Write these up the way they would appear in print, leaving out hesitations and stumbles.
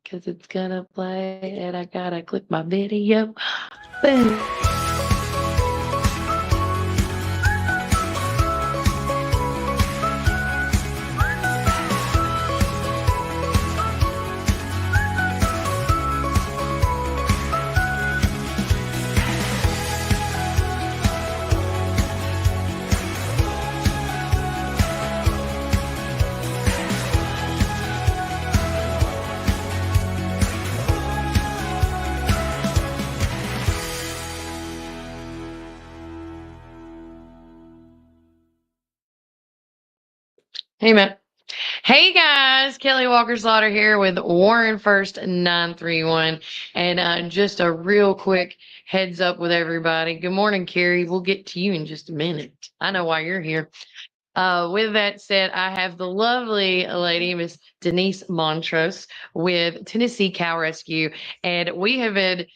'cause it's gonna play and I gotta click my video. Boom. Hey, man. Hey guys, Kelly Walker Slaughter here with Warren First 931. And just a real quick heads up with everybody. Good morning, Carrie. We'll get to you in just a minute. I know why you're here. With that said, I have the lovely lady, Miss Denise Montrose with Tennessee Cow Rescue. And we have been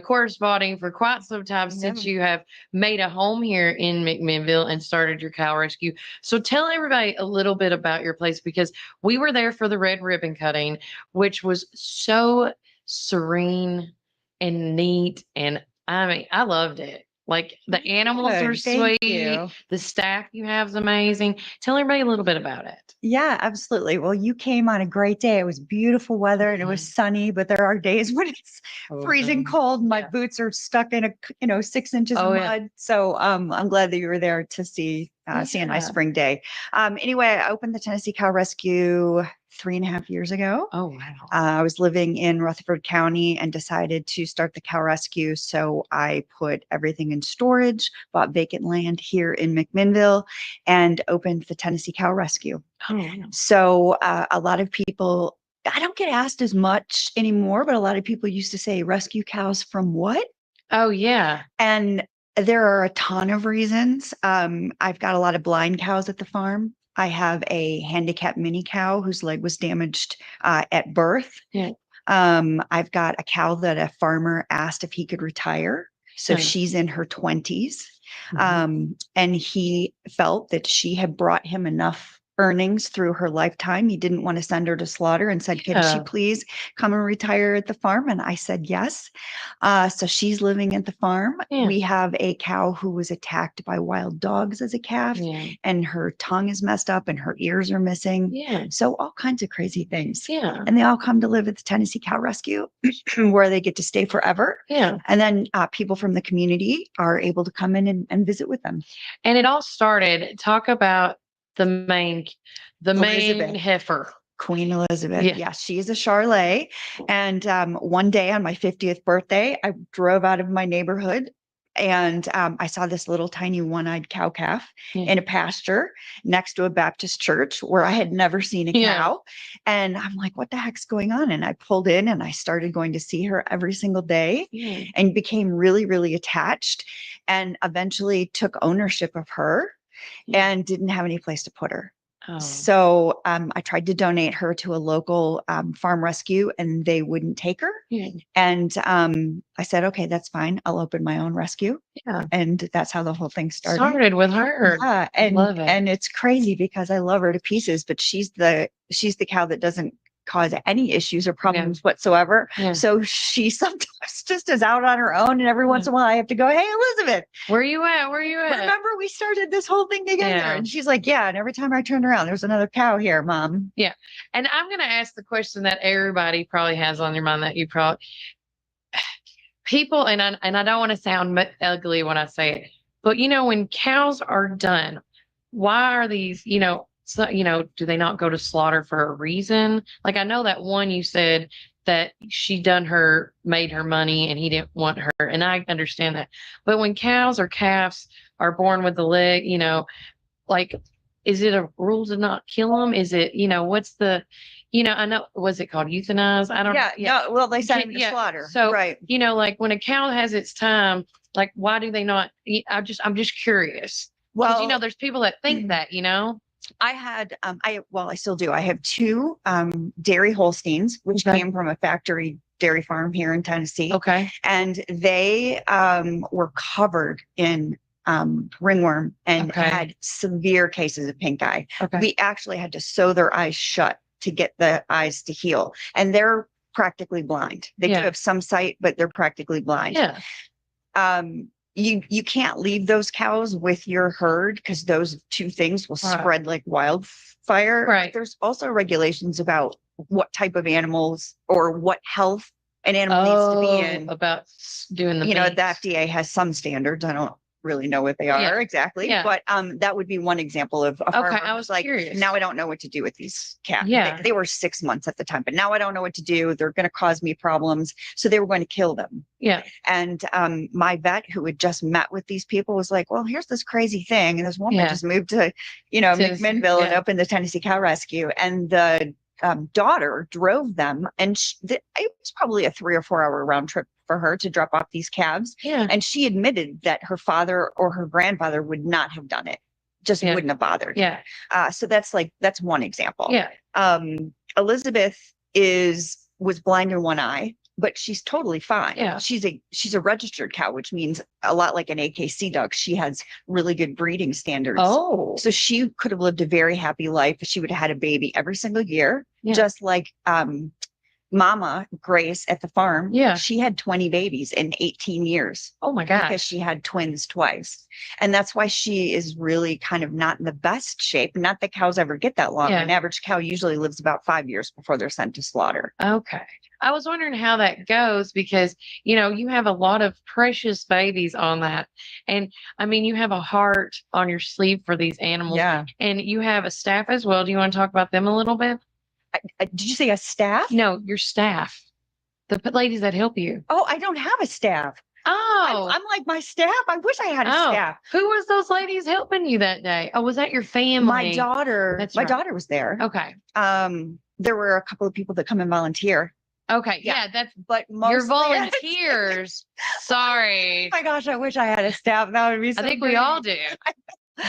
corresponding for quite some time since you have made a home here in McMinnville and started your cow rescue. So tell everybody a little bit about your place because we were there for the red ribbon cutting, which was so serene and neat. And I mean, I loved it. Like the animals are Good, thank sweet. you. The staff you have is amazing. Tell everybody a little bit about it. Yeah, absolutely. Well, you came on a great day. It was beautiful weather and it was sunny, but there are days when it's freezing cold. My Yeah. boots are stuck in 6 inches Oh, of yeah. mud. So I'm glad that you were there to see a nice Yeah. spring day. Anyway, I opened the Tennessee Cow Rescue 3.5 years ago. Oh, wow. I was living in Rutherford County and decided to start the cow rescue. So I put everything in storage, bought vacant land here in McMinnville, and opened the Tennessee Cow Rescue. Oh, wow. So a lot of people, I don't get asked as much anymore, but a lot of people used to say, rescue cows from what? Oh, yeah. And there are a ton of reasons. I've got a lot of blind cows at the farm. I have a handicapped mini cow whose leg was damaged at birth. Yeah. I've got a cow that a farmer asked if he could retire. So Yeah. she's in her 20s. And he felt that she had brought him enough earnings through her lifetime. He didn't want to send her to slaughter and said, could she Yeah. please come and retire at the farm? And I said, yes. So she's living at the farm. Yeah. We have a cow who was attacked by wild dogs as a calf, Yeah. and her tongue is messed up and her ears are missing. Yeah. So all kinds of crazy things. Yeah. And they all come to live at the Tennessee Cow Rescue where they get to stay forever. Yeah. And then people from the community are able to come in and visit with them. And it all started, talk about the main Elizabeth. heifer. Queen Elizabeth. Yeah. Yeah, she is a Charolais. And one day on my 50th birthday, I drove out of my neighborhood and I saw this little tiny one-eyed cow calf in a pasture next to a Baptist church where I had never seen a cow. And I'm like, what the heck's going on? And I pulled in and I started going to see her every single day and became really, really attached and eventually took ownership of her and didn't have any place to put her. Oh. So I tried to donate her to a local farm rescue and they wouldn't take her. Yeah. And I said, okay, that's fine. I'll open my own rescue. Yeah. And that's how the whole thing started. Started with her. Yeah. And, love it. And it's crazy because I love her to pieces, but she's the cow that doesn't cause any issues or problems whatsoever. Yeah. So she sometimes just is out on her own. And every once in a while I have to go, hey, Elizabeth, where you at? Where you at? remember we started this whole thing together? And she's like, yeah. And every time I turn around, there's another cow here, Mom. Yeah. And I'm going to ask the question that everybody probably has on your mind that you probably people, and I don't want to sound ugly when I say it, but when cows are done, why are these, so, do they not go to slaughter for a reason? Like I know that one you said that she made her money and he didn't want her. And I understand that. But when cows or calves are born with the leg, like, is it a rule to not kill them? Is it, what's the, I know, was it called euthanize? I don't know. Yeah. No, well, they send them to slaughter. So, right. Like when a cow has its time, like, why do they not, I'm just curious. Well, there's people that think that, I had, I still do. I have two dairy Holsteins, which came from a factory dairy farm here in Tennessee. Okay. And they were covered in ringworm and had severe cases of pink eye. Okay. We actually had to sew their eyes shut to get the eyes to heal. And they're practically blind. They do have some sight, but they're practically blind. Yeah. You can't leave those cows with your herd because those two things will spread like wildfire. Right. There's also regulations about what type of animals or what health an animal needs to be in. About doing the the FDA has some standards. I don't really know what they are exactly, but that would be one example of a farmer. I was like, curious. Now I don't know what to do with these calves. Yeah. They were 6 months at the time, but now I don't know what to do. They're going to cause me problems. So they were going to kill them. Yeah. And my vet who had just met with these people was like, well, here's this crazy thing. And this woman just moved to, McMinnville and opened the Tennessee Cow Rescue. And the daughter drove them, and it was probably a 3 or 4 hour round trip for her to drop off these calves. Yeah. And she admitted that her father or her grandfather would not have done it. Just wouldn't have bothered. Yeah. So that's one example. Yeah. Elizabeth was blind in one eye, but she's totally fine. Yeah. She's a registered cow, which means a lot like an AKC dog. She has really good breeding standards. Oh. So she could have lived a very happy life. She would have had a baby every single year, just like Mama Grace at the farm. Yeah. She had 20 babies in 18 years. Oh my gosh. Because she had twins twice. And that's why she is really kind of not in the best shape. Not that cows ever get that long. Yeah. An average cow usually lives about 5 years before they're sent to slaughter. Okay. I was wondering how that goes because, you have a lot of precious babies on that. And I mean, you have a heart on your sleeve for these animals. Yeah. And you have a staff as well. Do you want to talk about them a little bit? Did you say a staff? No, your staff. The ladies that help you. Oh, I don't have a staff. Oh. I'm like, my staff? I wish I had a staff. Who was those ladies helping you that day? Oh, was that your family? My daughter. That's my daughter was there. Okay. There were a couple of people that come and volunteer. Okay. Yeah, but your volunteers. Sorry. Oh my gosh, I wish I had a staff. That would be so I think great. we all do.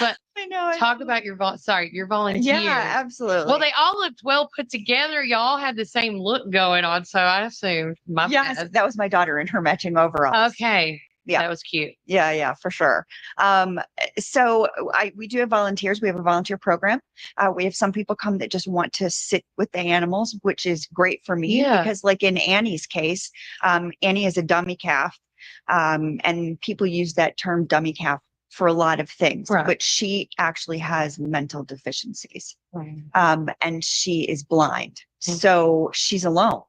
But I know. Talk about your volunteers. Yeah, absolutely. Well, they all looked well put together. Y'all had the same look going on, so I assumed that was my daughter in her matching overalls. Okay. Yeah, that was cute. Yeah, for sure. So we do have volunteers. We have a volunteer program. We have some people come that just want to sit with the animals, which is great for me because, like in Annie's case, Annie is a dummy calf, and people use that term dummy calf for a lot of things, but she actually has mental deficiencies, and she is blind. So she's alone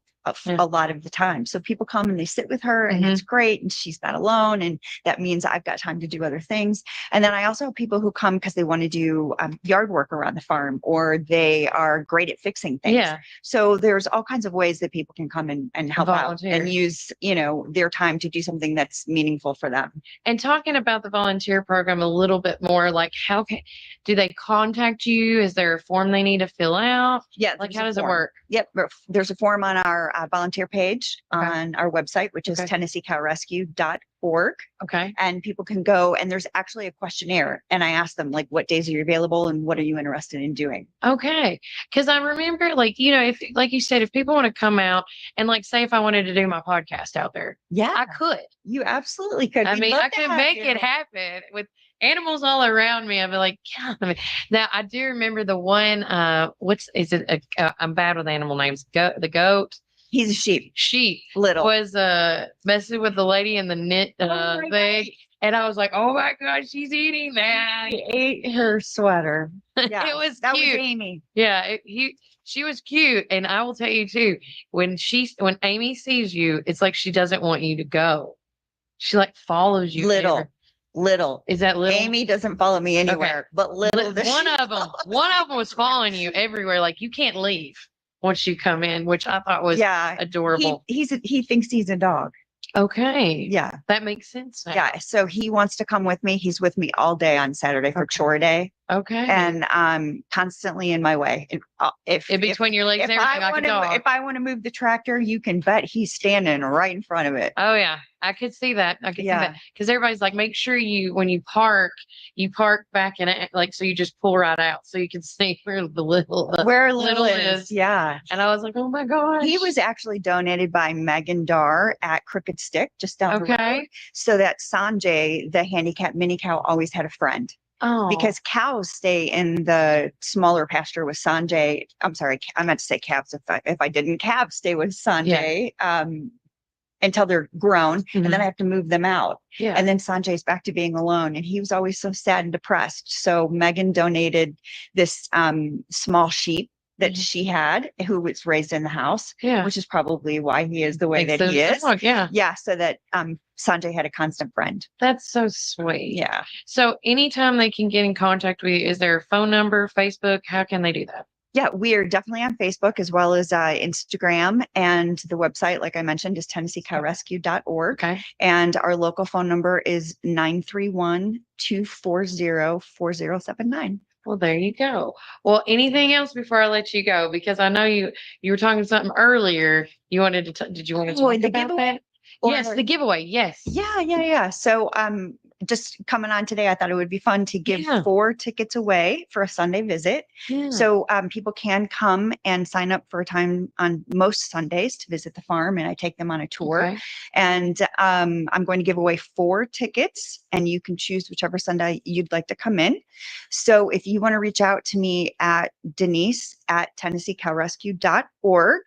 a lot of the time. So people come and they sit with her and it's great. And she's not alone. And that means I've got time to do other things. And then I also have people who come because they want to do yard work around the farm, or they are great at fixing things. Yeah. So there's all kinds of ways that people can come and help out and use, their time to do something that's meaningful for them. And talking about the volunteer program a little bit more, like do they contact you? Is there a form they need to fill out? Yeah. Like how does it work? Yep. There's a form on our volunteer page on our website, which is TennesseeCowRescue.org. Okay. And people can go, and there's actually a questionnaire. And I ask them, like, what days are you available and what are you interested in doing? Okay. Because I remember, if, like you said, if people want to come out and, say, if I wanted to do my podcast out there, I could. You absolutely could. I mean, I could make it happen with animals all around me. I'd be like, God. Now I do remember the one, I'm bad with animal names. The goat. He's a sheep. Little. Was messing with the lady in the knit thing. And I was like, oh my God, she's eating that. He ate her sweater. Yeah. That was Amy. Yeah. She was cute. And I will tell you too, when Amy sees you, it's like she doesn't want you to go. She follows you. Little. Is that Little? Amy doesn't follow me anywhere, but Little. One of them was following you everywhere. Like you can't leave once you come in, which I thought was adorable. He thinks he's a dog. Okay. Yeah. That makes sense now. Yeah. So he wants to come with me. He's with me all day on Saturday for chore day. Okay. And I'm constantly in my way. In between your legs, if I want to move the tractor, you can bet he's standing right in front of it. Oh yeah. I could see that. See that. Because everybody's like, make sure when you park back in it, so you just pull right out so you can see where Little is. Yeah. And I was like, oh my gosh. He was actually donated by Megan Dar at Crooked Stick, just down the road. So that Sanjay, the handicapped mini cow, always had a friend. Oh, because cows stay in the smaller pasture with Sanjay. I'm sorry, I meant to say calves. If I didn't, calves stay with Sanjay until they're grown, and then I have to move them out. yeah. And then Sanjay's back to being alone, and he was always so sad and depressed. So Megan donated this small sheep that she had, who was raised in the house, which is probably why he is the way that he is. Dog, Yeah, so that Sanjay had a constant friend. That's so sweet. Yeah. So anytime they can get in contact with you, is there a phone number, Facebook? How can they do that? Yeah, we are definitely on Facebook as well as Instagram, and the website, like I mentioned, is TennesseeCowRescue.org. Okay. And our local phone number is 931-240-4079. Well, there you go. Well, anything else before I let you go? Because I know you were talking something earlier. You wanted to. Did you want to talk the about giveaway? that? Yes, the giveaway. Yes. Yeah. So, just coming on today, I thought it would be fun to give 4 tickets away for a Sunday visit. Yeah. So, people can come and sign up for a time on most Sundays to visit the farm, and I take them on a tour. Okay. And I'm going to give away 4 tickets, and you can choose whichever Sunday you'd like to come in. So, if you want to reach out to me at Denise at TennesseeCowRescue.org,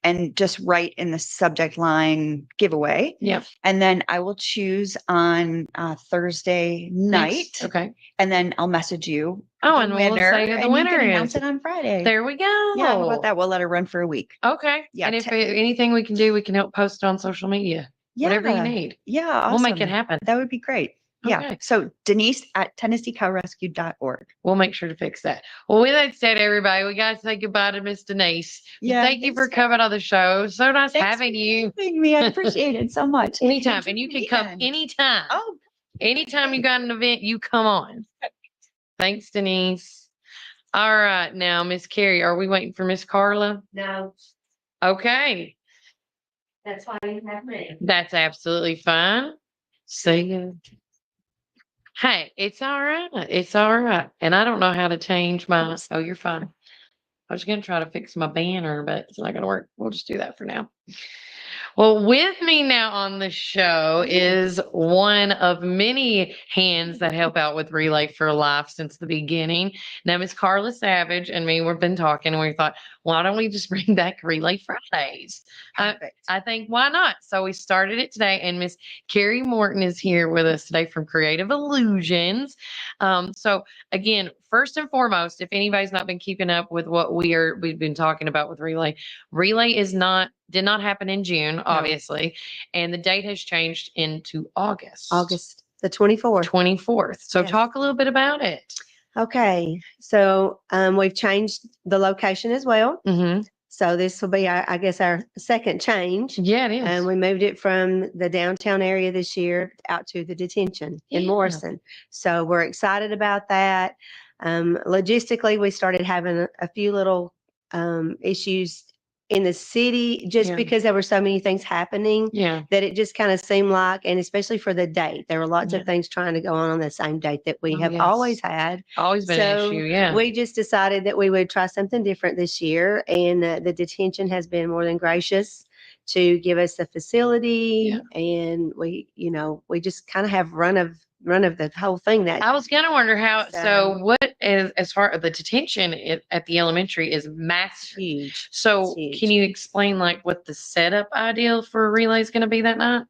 and just write in the subject line giveaway. Yep. And then I will choose on Thursday night. Okay. And then I'll message you. Oh, and we'll say who the winner is. Announce it on Friday. There we go. Yeah, how about that? We'll let her run for a week. Okay. Yeah. And if anything we can do, we can help post it on social media. Yeah. Whatever you need. Yeah. Awesome. We'll make it happen. That would be great. Yeah. Okay. So Denise at TennesseeCowRescue.org. We'll make sure to fix that. Well, with that said, everybody, we got to say goodbye to Miss Denise. Yeah. Thank you for coming on the show. So nice having you. Me. I appreciate it so much. Anytime. And you can come anytime. Oh. Anytime you got an event, you come on. Thanks, Denise. All right. Now, Miss Carrie, are we waiting for Miss Carla? No, Okay. that's why you have me. That's absolutely fine. See ya. Hey, it's all right. It's all right. And I don't know how to change my. Oh, you're fine. I was going to try to fix my banner, but it's not going to work. We'll just do that for now. Well, with me now on the show is one of many hands that help out with Relay for Life since the beginning. Now, Miss Carla Savage and me, we've been talking and we thought, why don't we just bring back Relay Fridays? I think why not? So we started it today, and Miss Carrie Morton is here with us today from Creative Illusions. So again, first and foremost, if anybody's not been keeping up with what we've been talking about with Relay did not happen in June, obviously, and the date has changed into August. August the 24th. 24th. So Yes. talk a little bit about it. Okay. So we've changed the location as well. Mm-hmm. So this will be, I guess, our second change. Yeah, it is. And we moved it from the downtown area this year out to the detention in Morrison. So we're excited about that. Logistically, we started having a few little issues in the city just because there were so many things happening that it just kind of seemed like, and especially for the date, there were lots of things trying to go on the same date that we have always had. Always been an issue, yeah. We just decided that we would try something different this year, and the detention has been more than gracious to give us the facility, and we just kind of have run of the whole thing. That I was gonna wonder how. So what is, as far as the detention at the elementary, is massive. Huge. So can you explain like what the setup ideal for a relay is going to be that night?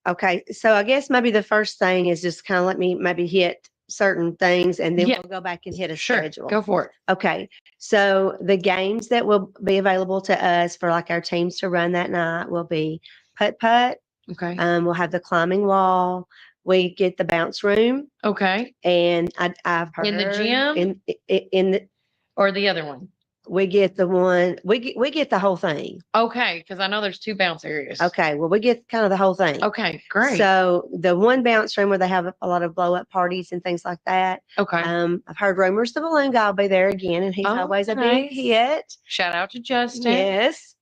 Okay. So I guess maybe the first thing is just kind of let me maybe hit certain things, and then we'll go back and hit a schedule. Go for it. Okay. So the games that will be available to us for like our teams to run that night will be putt-putt. Okay. We'll have the climbing wall. We get the bounce room. Okay. And I've heard in the gym in the or the other one. We get the one. We get the whole thing. Okay, because I know there's 2 bounce areas. Okay, well we get kind of the whole thing. Okay, great. So the one bounce room where they have a lot of blow up parties and things like that. Okay. I've heard rumors the balloon guy will be there again, and he's always a big hit. Shout out to Justin. Yes.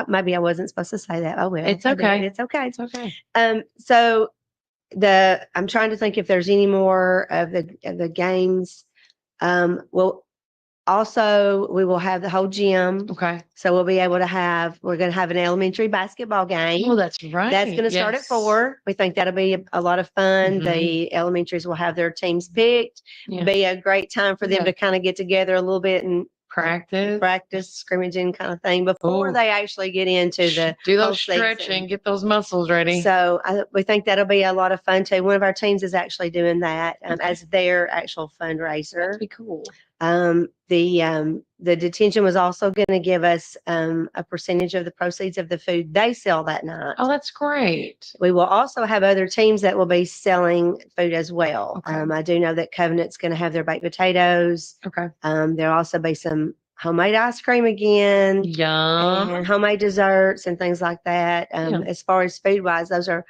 Maybe I wasn't supposed to say that. Oh well. It's okay. It's okay. It's okay. So I'm trying to think if there's any more of the games. Well, Also, we will have the whole gym. Okay. So we're going to have an elementary basketball game. Oh, that's right. That's going to start at Yes. 4. We think that'll be a lot of fun. Mhm. The elementaries will have their teams picked. Yeah. Be a great time for them Yeah. to kind of get together a little bit and Practice. scrimmaging kind of thing before Oh. they actually get into the Do those postseason. stretching, get those muscles ready. So we think that'll be a lot of fun too. One of our teams is actually doing that as their actual fundraiser. That'd be cool. The detention was also going to give us a percentage of the proceeds of the food they sell that night. Oh, that's great. We will also have other teams that will be selling food as well. Okay. I do know that Covenant's going to have their baked potatoes. Okay. There'll also be some homemade ice cream again. Yum. And homemade desserts and things like that. Yeah. As far as food wise, the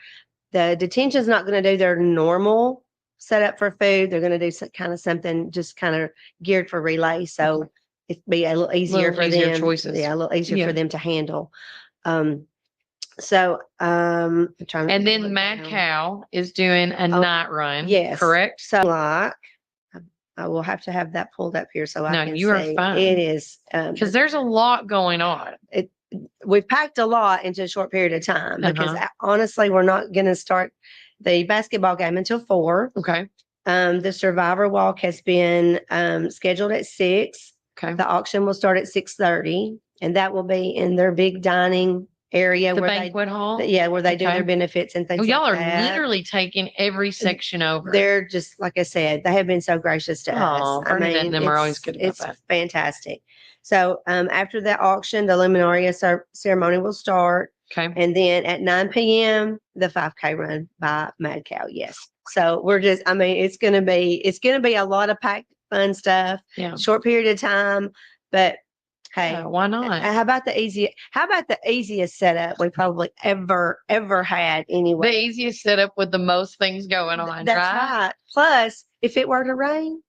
detention's not going to do their normal setup for food. They're going to do something just kind of geared for relay. So Okay. it'd be a little easier for them. Choices. Yeah, a little easier Yeah. for them to handle. I'm trying to And then Mad Cow is doing a night run. Yes. Correct? So I will have to have that pulled up here so I can you are see. fine. It is Because there's a lot going on. We've packed a lot into a short period of time because honestly, we're not going to start the basketball game until 4. Okay. The Survivor Walk has been scheduled at 6. Okay. The auction will start at 6:30, and that will be in their big dining area, The where banquet hall. where they do Okay. their benefits and things. Oh, y'all like are that. literally taking every section over. They're just, like I said, they have been so gracious to us. Bernadette and them are always good about it's that. fantastic. So after the auction, the Luminaria ceremony will start. Okay. And then at 9 p.m., the 5K run by Mad Cow. Yes. So it's going to be a lot of packed fun stuff. Yeah. Short period of time, but hey, yeah, why not? How about the easiest setup we probably ever had anyway? The easiest setup with the most things going on. That's right. Plus, if it were to rain,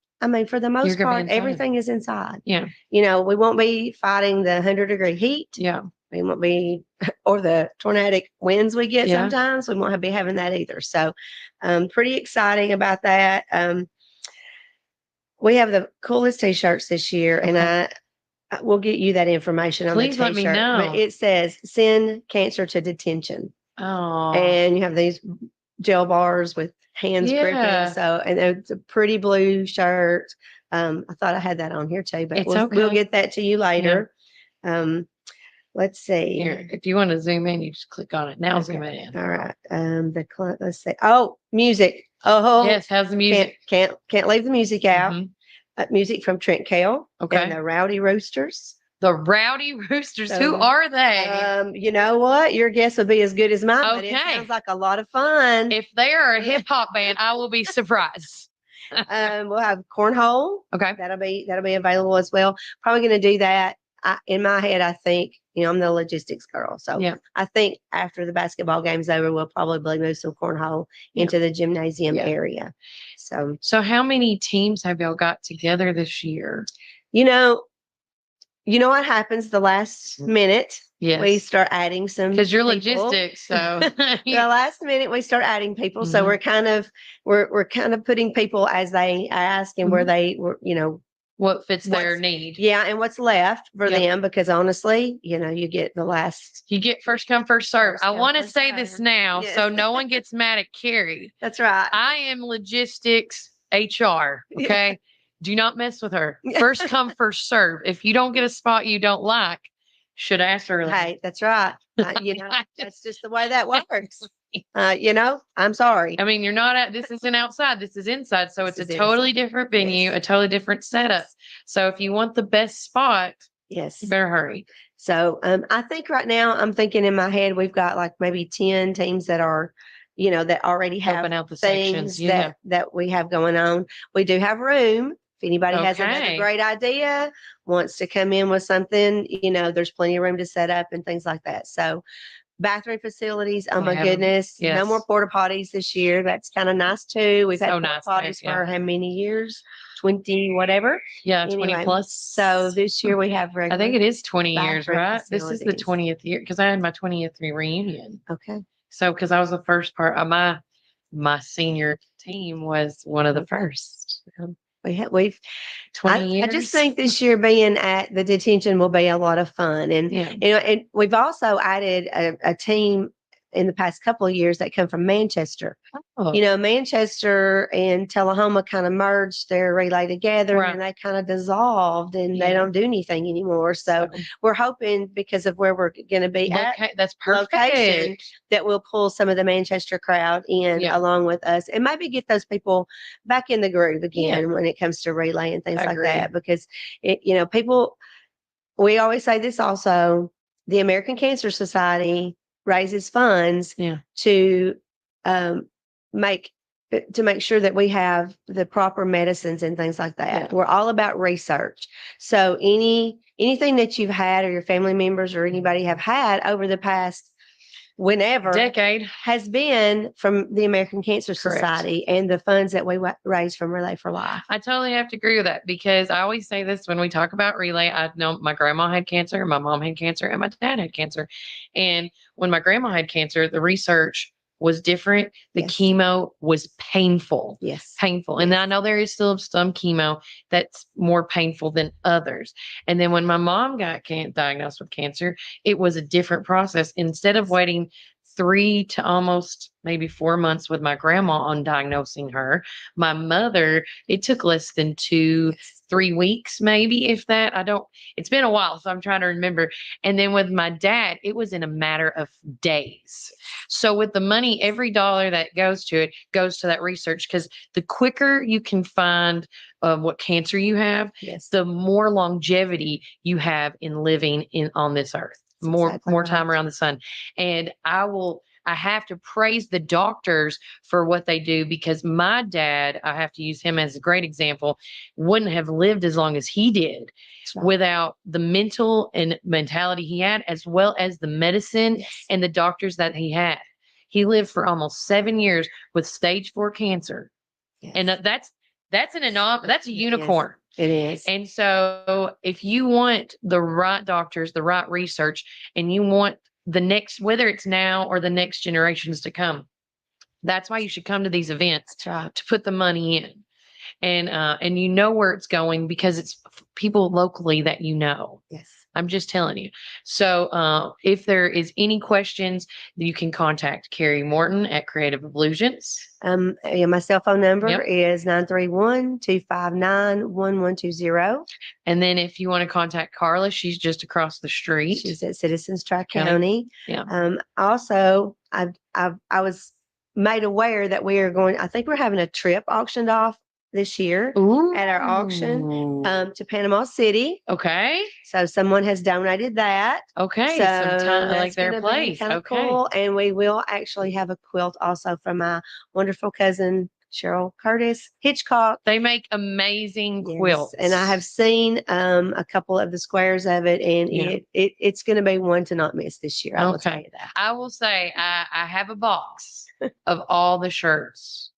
for the most part, everything is inside. Yeah. We won't be fighting the 100-degree heat. Yeah. We won't be, or the tornadic winds we get sometimes. We won't be having that either. So, pretty exciting about that. We have the coolest T-shirts this year, and I will get you that information on the T-shirt. Please let me know. But it says "Send Cancer to Detention." Oh. And you have these gel bars with hands gripping. So, and it's a pretty blue shirt. I thought I had that on here too, but we'll get that to you later. Yeah. Let's see. Here, if you want to zoom in, you just click on it. Now zoom it in. All right. Let's see. Oh, music. Oh, yes. How's the music? Can't leave the music out. Mm-hmm. Music from Trent Kale. Okay. And the Rowdy Roosters. The Rowdy Roosters. So, who are they? You know what? Your guess would be as good as mine. Okay. But it sounds like a lot of fun. If they are a hip hop band, I will be surprised. We'll have cornhole. Okay. That'll be available as well. Probably going to do that. In my head, I think, I'm the logistics girl. So I think after the basketball game's over, we'll probably move some cornhole into the gymnasium area. So how many teams have y'all got together this year? You know what happens the last minute? Yes. We start adding some, because you're logistics. So the last minute we start adding people. Mm-hmm. So we're kind of putting people as they ask and where they were, what fits their need. Yeah. And what's left for them, because honestly, you get first come, first serve. I want to say this now so no one gets mad at Carrie. That's right. I am logistics HR. Okay. Yeah. Do not mess with her. First come, first serve. If you don't get a spot you don't like, should ask early. Hey, that's right. That's just the way that works. I'm sorry. You're not this isn't outside. This is inside. So it's a totally different venue, a totally different setup. So if you want the best spot, you better hurry. So I think right now I'm thinking in my head, we've got like maybe 10 teams that are, that already have open out the things sections. that we have going on. We do have room. If anybody has another great idea, wants to come in with something, there's plenty of room to set up and things like that. So bathroom facilities, oh my goodness. Yes. No more porta potties this year. That's kind of nice too. We've had porta potties for how many years? 20 whatever. Yeah, 20 plus. So this year we have regular. I think it is 20 years, right? This is the 20th year because I had my 20th reunion. Okay. So because I was the first part of my senior team was one of the first. we've 20 years. I just think this year being at the detention will be a lot of fun. And, and we've also added a team in the past couple of years that come from Manchester. Oh. Manchester and Tullahoma kind of merged their relay together, and they kind of dissolved, and they don't do anything anymore. So we're hoping, because of where we're going to be at that's perfect. Location, that we'll pull some of the Manchester crowd in along with us, and maybe get those people back in the groove again when it comes to relay and things like that. Because people, we always say this also, the American Cancer Society raises funds to make sure that we have the proper medicines and things like that. We're all about research. So anything that you've had, or your family members or anybody have had over the past decade, has been from the American Cancer Society and the funds that we raise from Relay for Life. I totally have to agree with that, because I always say this when we talk about relay. I know my grandma had cancer, my mom had cancer, and my dad had cancer. And when my grandma had cancer, the research was different. The chemo was painful. Painful. And I know there is still some chemo that's more painful than others. And then when my mom got diagnosed with cancer, it was a different process. Instead of waiting 3 to almost maybe 4 months with my grandma on diagnosing her, my mother, it took less than 2-3 weeks, maybe, if that. It's been a while, so I'm trying to remember. And then with my dad, it was in a matter of days. So with the money, every dollar that goes to it goes to that research, because the quicker you can find what cancer you have, the more longevity you have in living on this earth. More time around the sun. And I have to praise the doctors for what they do, because my dad, I have to use him as a great example, wouldn't have lived as long as he did without the mentality he had, as well as the medicine and the doctors that he had. He lived for almost 7 years with stage 4 cancer. And that's a unicorn. It is. And so if you want the right doctors, the right research, and you want the next, whether it's now or the next generations to come, that's why you should come to these events to put the money in. And you know where it's going, because it's people locally that you know. I'm just telling you. So if there is any questions, you can contact Carrie Morton at Creative Illusions. My cell phone number is 931-259-1120. And then if you want to contact Carla, she's just across the street. She's at Citizens Tri-County. Yeah. Also, I was made aware that I think we're having a trip auctioned off this year at our auction to Panama City. Okay. So someone has donated that. Okay. So sometime like their place. Kind of cool. And we will actually have a quilt also from my wonderful cousin Cheryl Curtis Hitchcock. They make amazing quilts. And I have seen a couple of the squares of it, and it's going to be one to not miss this year. I will tell you that. I will say I have a box of all the shirts.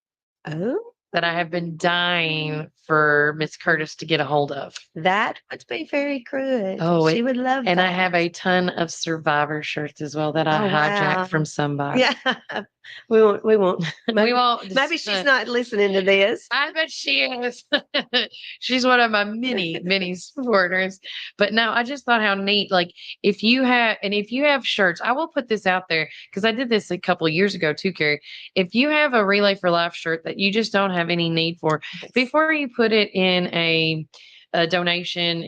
That I have been dying for Miss Curtis to get a hold of. That would be very good. She would love that. And I have a ton of Survivor shirts as well that I hijacked from somebody. Yeah. We won't. We won't. Maybe she's not listening to this. I bet she is. She's one of my many supporters. But no, I just thought how neat. Like if you have shirts, I will put this out there, because I did this a couple of years ago too, Carrie. If you have a Relay for Life shirt that you just don't have any need for, before you put it in a donation,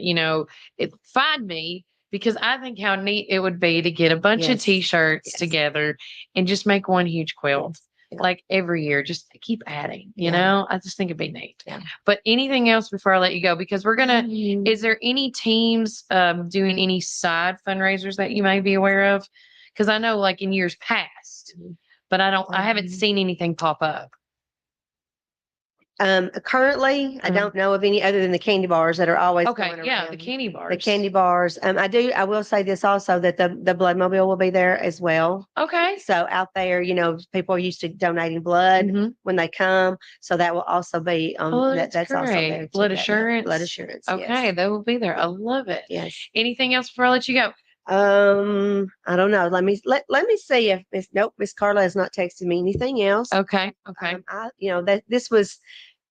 find me. Because I think how neat it would be to get a bunch of T-shirts together and just make one huge quilt. Like every year, just keep adding, you know, I just think it'd be neat. But anything else before I let you go? Because we're going to, is there any teams doing any side fundraisers that you may be aware of? Because I know like in years past, but I haven't seen anything pop up. Currently, I don't know of any other than the candy bars that are always going around. The candy bars. The candy bars. I will say this also, that the blood mobile will be there as well. Okay. So out there, people are used to donating blood when they come. So that will also be that's also there. Blood assurance. Blood assurance. Okay, they will be there. I love it. Yes. Anything else before I let you go? I don't know. Let me see if Miss Carla has not texted me anything else. Okay. This was,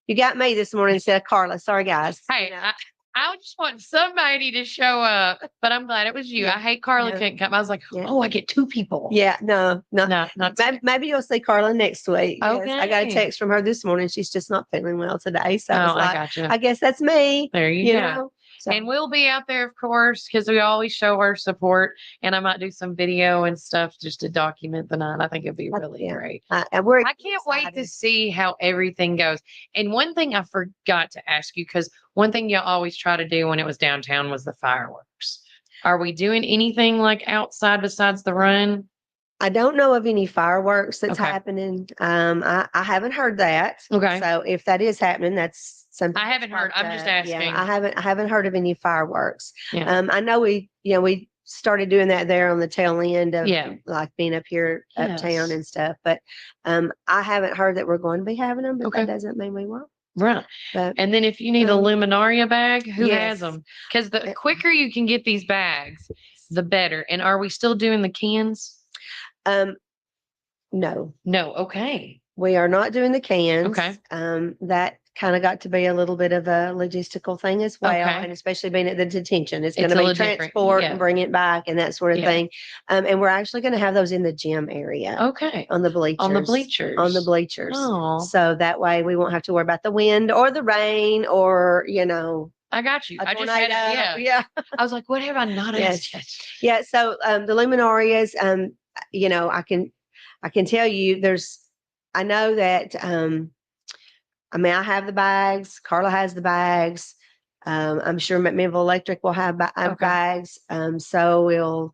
You got me this morning instead of Carla. Sorry, guys. Hey, You know. I just want somebody to show up, but I'm glad it was you. Yeah. I hate Carla Yeah. couldn't come. I was like, Yeah. oh, I get 2 people. Yeah, no. No, not Maybe you'll see Carla next week. Yes, I got a Okay. text from her this morning. She's just not feeling well today. So I Oh, was I like, gotcha. I guess that's me. There you go. know. So, And we'll be out there, of course, because we always show our support. And I might do some video and stuff just to document the night. I think it'd be really yeah. great. And we're I can't wait to excited. see how everything goes. And one thing I forgot to ask you, because one thing you always try to do when it was downtown was the fireworks. Are we doing anything like outside besides the run? I don't know of any fireworks that's Okay. happening. I haven't heard that. Okay. So if that is happening, that's something. I haven't heard. I'm just popped up. asking. Yeah, I haven't heard of any fireworks. Yeah. I know we started doing that there on the tail end of Yeah. like being up here uptown Yes. and stuff. But I haven't heard that we're going to be having them, but Okay. that doesn't mean we won't. Right. But And then if you need a um, luminaria bag, who has yes. them? Because the quicker you can get these bags, the better. And are we still doing the cans? No, No. Okay. we are not doing the cans. Okay. That kind of got to be a little bit of a logistical thing as well. Okay. And especially being at the detention, it's going It's to a be little different. transport Yeah. and bring it back and that sort of Yeah. thing. And we're actually going to have those in the gym area. Okay. On the bleachers. On the bleachers. On the bleachers. Oh. So that way we won't have to worry about the wind or the rain or, I got you. a I just tornado. had it. Yeah. I was like, what have I not Yes. asked yet? Yeah. So the luminarias, I can tell you I know that I have the bags. Carla has the bags. I'm sure McMinnville Electric will have bags. So will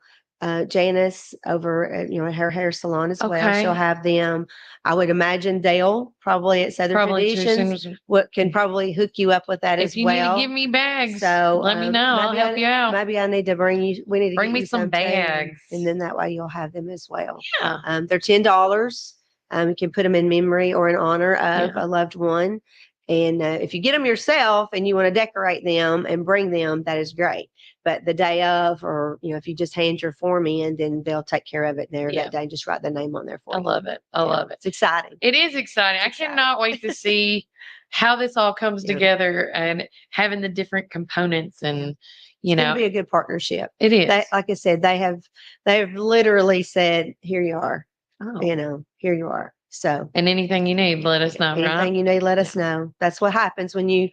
Janice over at her hair salon as well. Okay. She'll have them. I would imagine Dale probably at Southern Probably too Traditions soon. can probably hook you up with that as If you well. need to give me bags, So let me know. I'll maybe help you out. Maybe I need to bring you. We need to Bring get me you some too, bags. and then that way you'll have them as well. Yeah. They're $10. You can put them in memory or in honor of a loved one. And if you get them yourself and you want to decorate them and bring them, that is great. But the day of, or if you just hand your form in, then they'll take care of it there that day. Just write the name on there for you. I love it. I love it. It's exciting. It is exciting. I cannot wait to see how this all comes together and having the different components and It's going to be a good partnership. It is. Like I said, they have literally said, here you are. Oh. Here you are. So, and anything you need, let us know. Anything you need, let us know. That's what happens when you're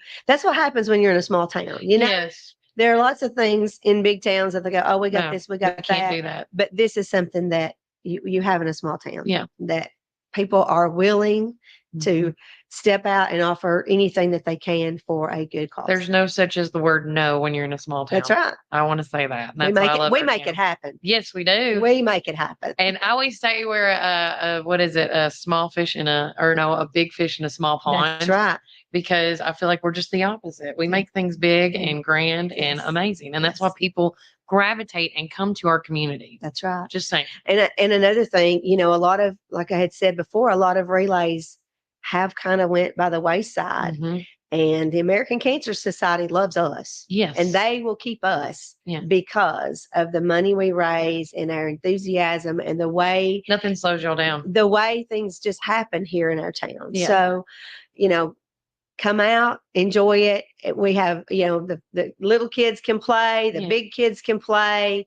in a small town. Yes. There are lots of things in big towns that they go, oh, we got this, we got that. Can't do that. But this is something that you have in a small town. Yeah. That people are willing to step out and offer anything that they can for a good cause. There's no such as the word no when you're in a small town. That's right. I want to say that. That's we make it happen. Yes, we do. We make it happen. And I always say we're a small fish a big fish in a small pond. That's right. Because I feel like we're just the opposite. We make things big and grand and amazing. And that's why people gravitate and come to our community. That's right. Just saying. And another thing, a lot of, like I had said before, a lot of relays have kind of went by the wayside. Mm-hmm. And the American Cancer Society loves us. Yes. And they will keep us because of the money we raise and our enthusiasm and the way nothing slows y'all down. The way things just happen here in our town. Yeah. So, come out, enjoy it. We have, the little kids can play, the big kids can play.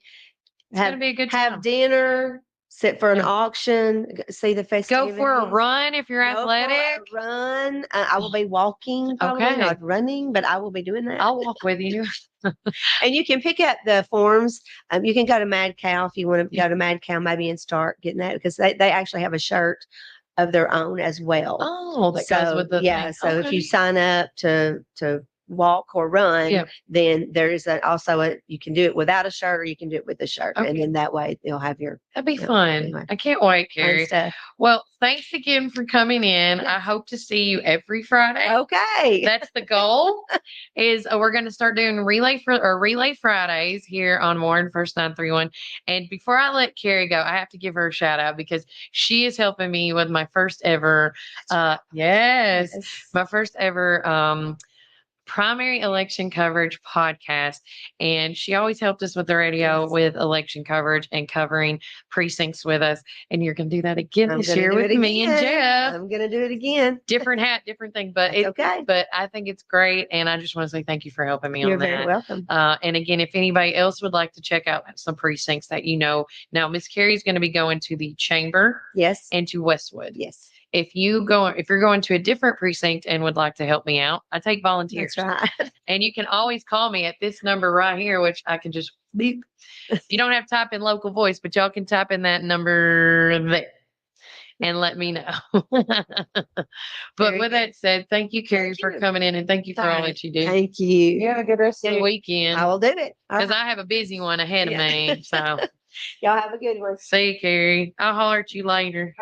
It's going to be a good time. Have dinner. Sit for an auction, see the festivities. Go for a run if you're athletic. For a run. I will be walking, probably not running, but I will be doing that. I'll walk with you. And you can pick up the forms. You can go to Mad Cow if you want to go to Mad Cow maybe and start getting that because they actually have a shirt of their own as well. Oh, that goes with the thing. So if you sign up to walk or run, then there is you can do it without a shirt or you can do it with a shirt. And then that way you'll have your. That'd be fun. Anyway. I can't wait, Carrie. Well, thanks again for coming in. I hope to see you every Friday. Okay. That's the goal is we're going to start doing Relay Fridays here on Warren First 931. And before I let Carrie go, I have to give her a shout out because she is helping me with my first ever, my first ever, primary election coverage podcast. And she always helped us with the radio with election coverage and covering precincts with us. And you're going to do that again I'm this gonna year do with it me and again. Jeff. I'm gonna do it again. Different hat, different thing, but That's okay. But I think it's great, and I just want to say thank you for helping me You're on that. very welcome. And again, if anybody else would like to check out some precincts that you know, now Miss Carrie's going to be going to the Chamber Yes. and to Westwood. Yes. If you're going to a different precinct and would like to help me out, I take volunteers. That's right. And you can always call me at this number right here, which I can just beep. You don't have to type in local voice, but y'all can type in that number there and let me know. But Very with good. that said, thank you, Carrie, Thank for you. coming in, and thank you for all Fine. that you do. Thank you. You have a good rest of the Yeah. weekend. I will do it. All Because right. I have a busy one ahead of Yeah. me. So Y'all have a good one. see you, Carrie. I'll holler at you later.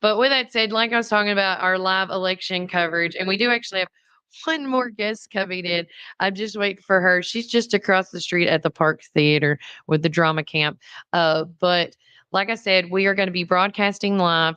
But with that said, like I was talking about our live election coverage, and we do actually have one more guest coming in. I'm just waiting for her. She's just across the street at the Park Theater with the drama camp. But like I said, we are going to be broadcasting live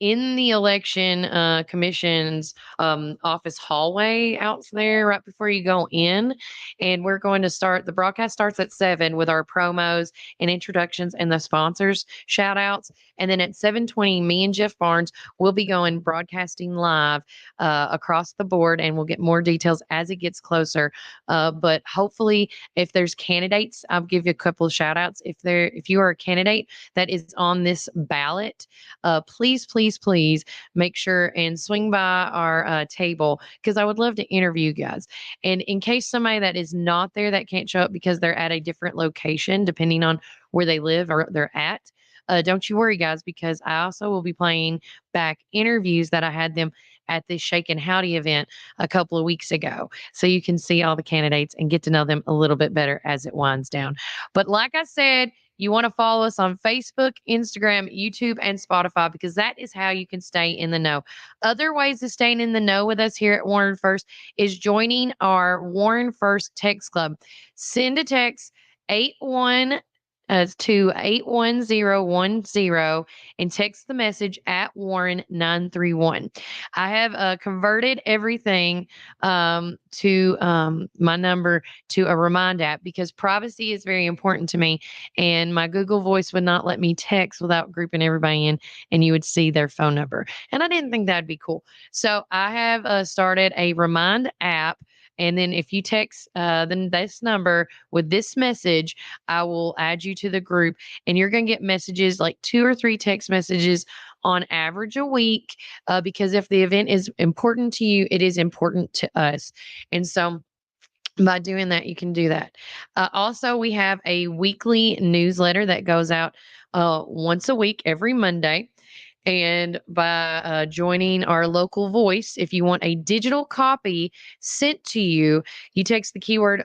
in the election commission's office hallway out there right before you go in. And we're going to start, the broadcast starts at 7 with our promos and introductions and the sponsors shout outs. And then at 7:20, me and Jeff Barnes will be going broadcasting live across the board, and we'll get more details as it gets closer. But hopefully, if there's candidates, I'll give you a couple of shout outs. If you are a candidate that is on this ballot, please, please, please make sure and swing by our table, because I would love to interview you guys. And in case somebody that is not there that can't show up because they're at a different location, depending on where they live or they're at, don't you worry, guys, because I also will be playing back interviews that I had them at this Shake and Howdy event a couple of weeks ago. So you can see all the candidates and get to know them a little bit better as it winds down. But like I said, you want to follow us on Facebook, Instagram, YouTube, and Spotify, because that is how you can stay in the know. Other ways of staying in the know with us here at Warren First is joining our Warren First Text Club. Send a text 81 to 81010 and text the message at Warren 931. I have converted everything to my number to a Remind app, because privacy is very important to me, and my Google Voice would not let me text without grouping everybody in, and you would see their phone number. And I didn't think that'd be cool. So I have started a Remind app. And then if you text then this number with this message, I will add you to the group, and you're going to get messages, like 2 or 3 text messages on average a week, because if the event is important to you, it is important to us. And so by doing that, you can do that. Also, we have a weekly newsletter that goes out once a week, every Monday. And by joining our local voice, if you want a digital copy sent to you, you text the keyword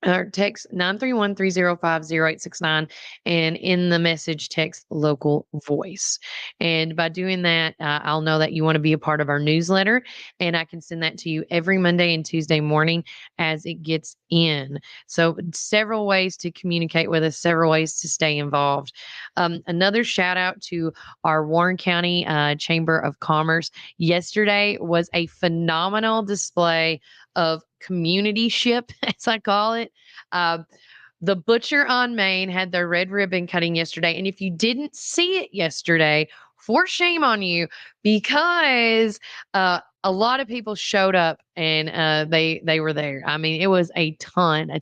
or text 931-305-0869, and in the message text local voice. And by doing that, I'll know that you want to be a part of our newsletter, and I can send that to you every Monday and Tuesday morning as it gets in. So several ways to communicate with us, several ways to stay involved. Another shout out to our Warren County Chamber of Commerce. Yesterday was a phenomenal display of community ship, as I call it. The Butcher on Main had their red ribbon cutting yesterday. And if you didn't see it yesterday, for shame on you, because a lot of people showed up, and they were there. I mean, it was a ton. I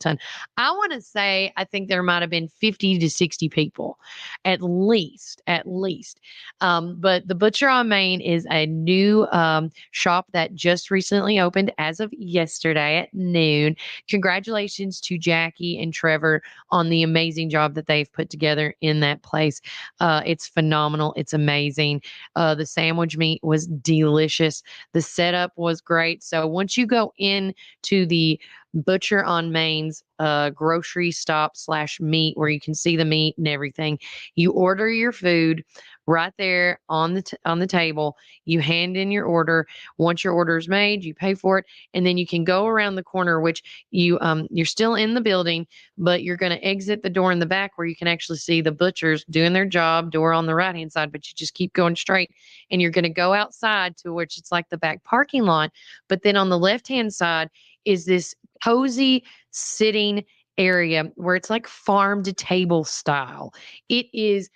want to say, I think there might have been 50 to 60 people, at least. But the Butcher on Main is a new shop that just recently opened as of yesterday at noon. Congratulations to Jackie and Trevor on the amazing job that they've put together in that place. It's phenomenal. It's amazing. The sandwich meat was delicious. The setup was great. So once you go in to the Butcher on Main's grocery stop / meat, where you can see the meat and everything. You order your food right there on the table. You hand in your order. Once your order is made, you pay for it, and then you can go around the corner, which you're still in the building, but you're going to exit the door in the back where you can actually see the butchers doing their job. Door on the right hand side, but you just keep going straight, and you're going to go outside to which it's like the back parking lot. But then on the left hand side is this cozy sitting area where it's like farm to table style. It is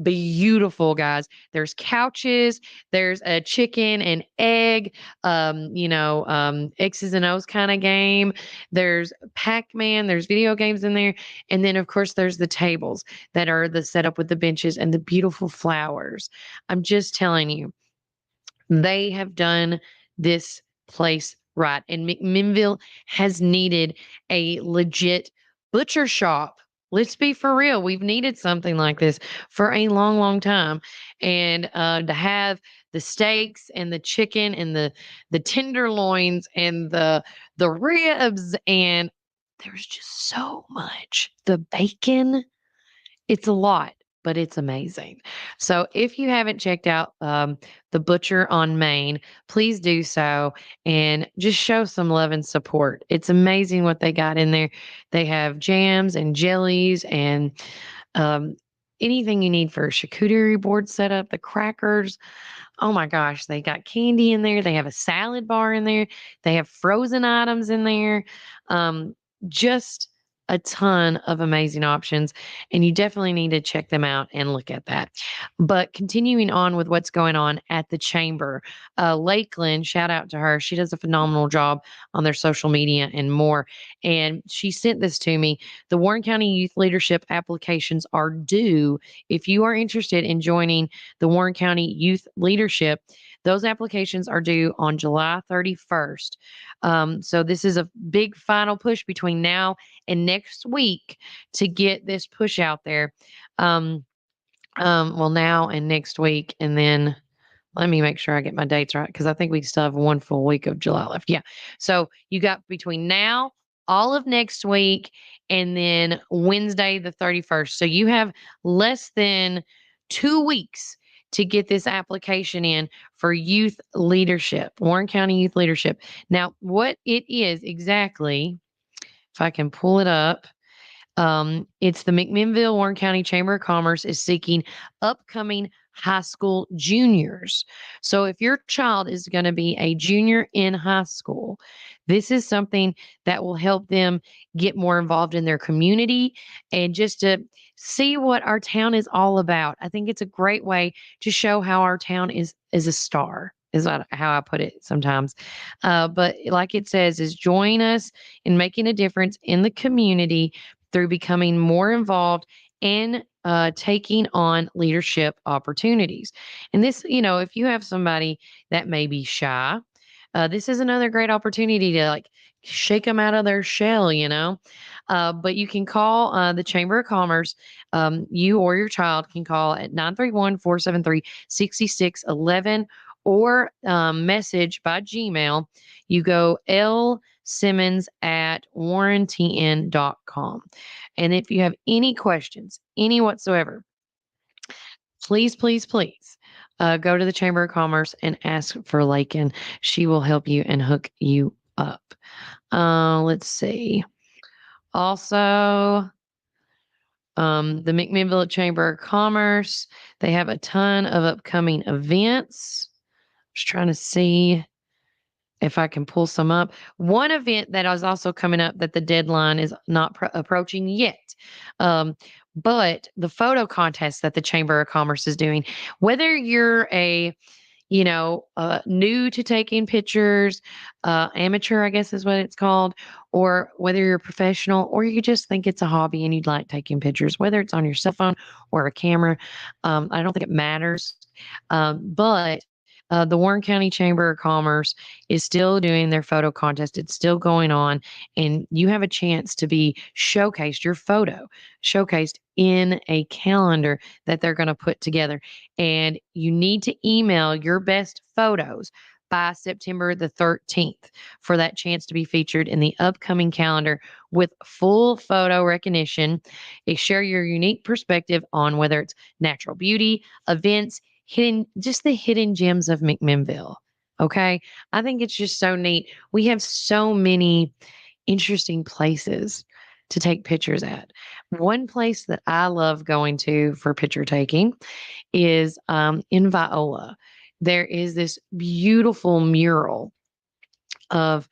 beautiful, guys. There's couches, there's a chicken and egg, X's and O's kind of game. There's Pac-Man, there's video games in there. And then, of course, there's the tables that are the setup with the benches and the beautiful flowers. I'm just telling you, they have done this place right. And McMinnville has needed a legit butcher shop. Let's be for real. We've needed something like this for a long, long time. And to have the steaks and the chicken and the tenderloins and the ribs, and there's just so much. The bacon, it's a lot, but it's amazing. So if you haven't checked out the Butcher on Main, please do so and just show some love and support. It's amazing what they got in there. They have jams and jellies and um, anything you need for a charcuterie board setup, the crackers. Oh my gosh, they got candy in there. They have a salad bar in there. They have frozen items in there. Um, just a ton of amazing options, and you definitely need to check them out and look at that. But continuing on with what's going on at the chamber, Lakeland, shout out to her. She does a phenomenal job on their social media and more. And she sent this to me. The Warren County Youth Leadership applications are due. If you are interested in joining the Warren County Youth Leadership, those applications are due on July 31st. So this is a big final push between now and next week to get this push out there. Um, well, now and next week, and then let me make sure I get my dates right because I think we still have one full week of July left. Yeah. So you got between now, all of next week, and then Wednesday, the 31st. So you have less than 2 weeks to get this application in for youth leadership, Warren County Youth Leadership. Now, what it is exactly, if I can pull it up, it's the McMinnville Warren County Chamber of Commerce is seeking upcoming high school juniors. So if your child is going to be a junior in high school, this is something that will help them get more involved in their community and just to see what our town is all about. I think it's a great way to show how our town is a star. Is how I put it sometimes. But like it says, is join us in making a difference in the community through becoming more involved and taking on leadership opportunities. And this, if you have somebody that may be shy, this is another great opportunity to like shake them out of their shell. But you can call the Chamber of Commerce. You or your child can call at 931-473-6611 or message by Gmail. You go lsimmons@warrentn.com. And if you have any questions, any whatsoever, please, please, please go to the Chamber of Commerce and ask for Lakin. She will help you and hook you up. Let's see. Also, the McMinnville Chamber of Commerce, they have a ton of upcoming events. Just trying to see if I can pull some up. One event that is also coming up that the deadline is not approaching yet. But the photo contest that the Chamber of Commerce is doing, whether you're new to taking pictures, amateur, I guess is what it's called, or whether you're a professional or you just think it's a hobby and you'd like taking pictures, whether it's on your cell phone or a camera, I don't think it matters. But the Warren County Chamber of Commerce is still doing their photo contest. It's still going on, and you have a chance to be showcased, your photo showcased in a calendar that they're going to put together. And you need to email your best photos by September the 13th for that chance to be featured in the upcoming calendar with full photo recognition. Share your unique perspective on whether it's natural beauty, events, just the hidden gems of McMinnville. Okay. I think it's just so neat. We have so many interesting places to take pictures at. One place that I love going to for picture taking is in Viola. There is this beautiful mural of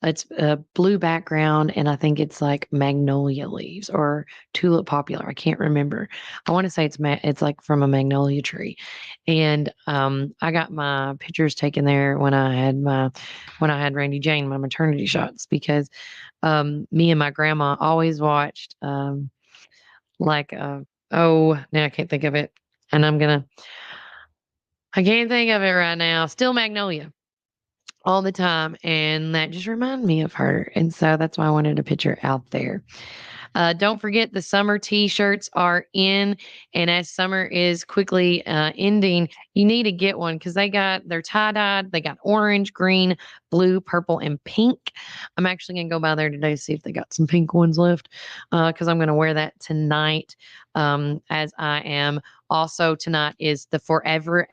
it's a blue background, and I think it's like magnolia leaves or tulip popular. I can't remember. I want to say it's like from a magnolia tree, and I got my pictures taken there when I had Randy Jane my maternity shots because me and my grandma always watched like oh now I can't think of it, and I can't think of it right now. Still Magnolia all the time, and that just reminded me of her, and so that's why I wanted a picture out there. Don't forget the summer t-shirts are in, and as summer is quickly ending, you need to get one because they're tie-dyed. They got orange, green, blue, purple, and pink. I'm actually gonna go by there today to see if they got some pink ones left because I'm gonna wear that tonight. As I am also tonight is the Forever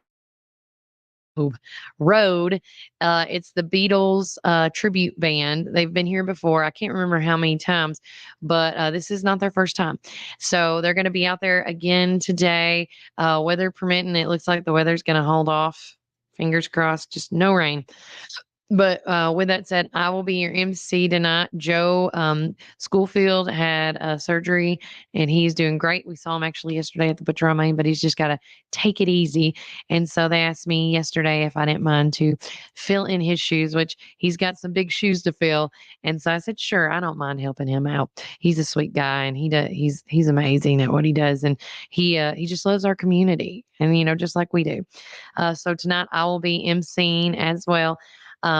Road. It's the Beatles tribute band. They've been here before. I can't remember how many times, but this is not their first time. So they're going to be out there again today, weather permitting. It looks like the weather's going to hold off. Fingers crossed, just no rain. But with that said, I will be your MC tonight. Joe Schoolfield had surgery and he's doing great. We saw him actually yesterday at the Butcher on Main, but he's just got to take it easy. And so they asked me yesterday if I didn't mind to fill in his shoes, which he's got some big shoes to fill. And so I said, sure, I don't mind helping him out. He's a sweet guy and he's amazing at what he does. And he just loves our community and, just like we do. So tonight I will be MCing as well.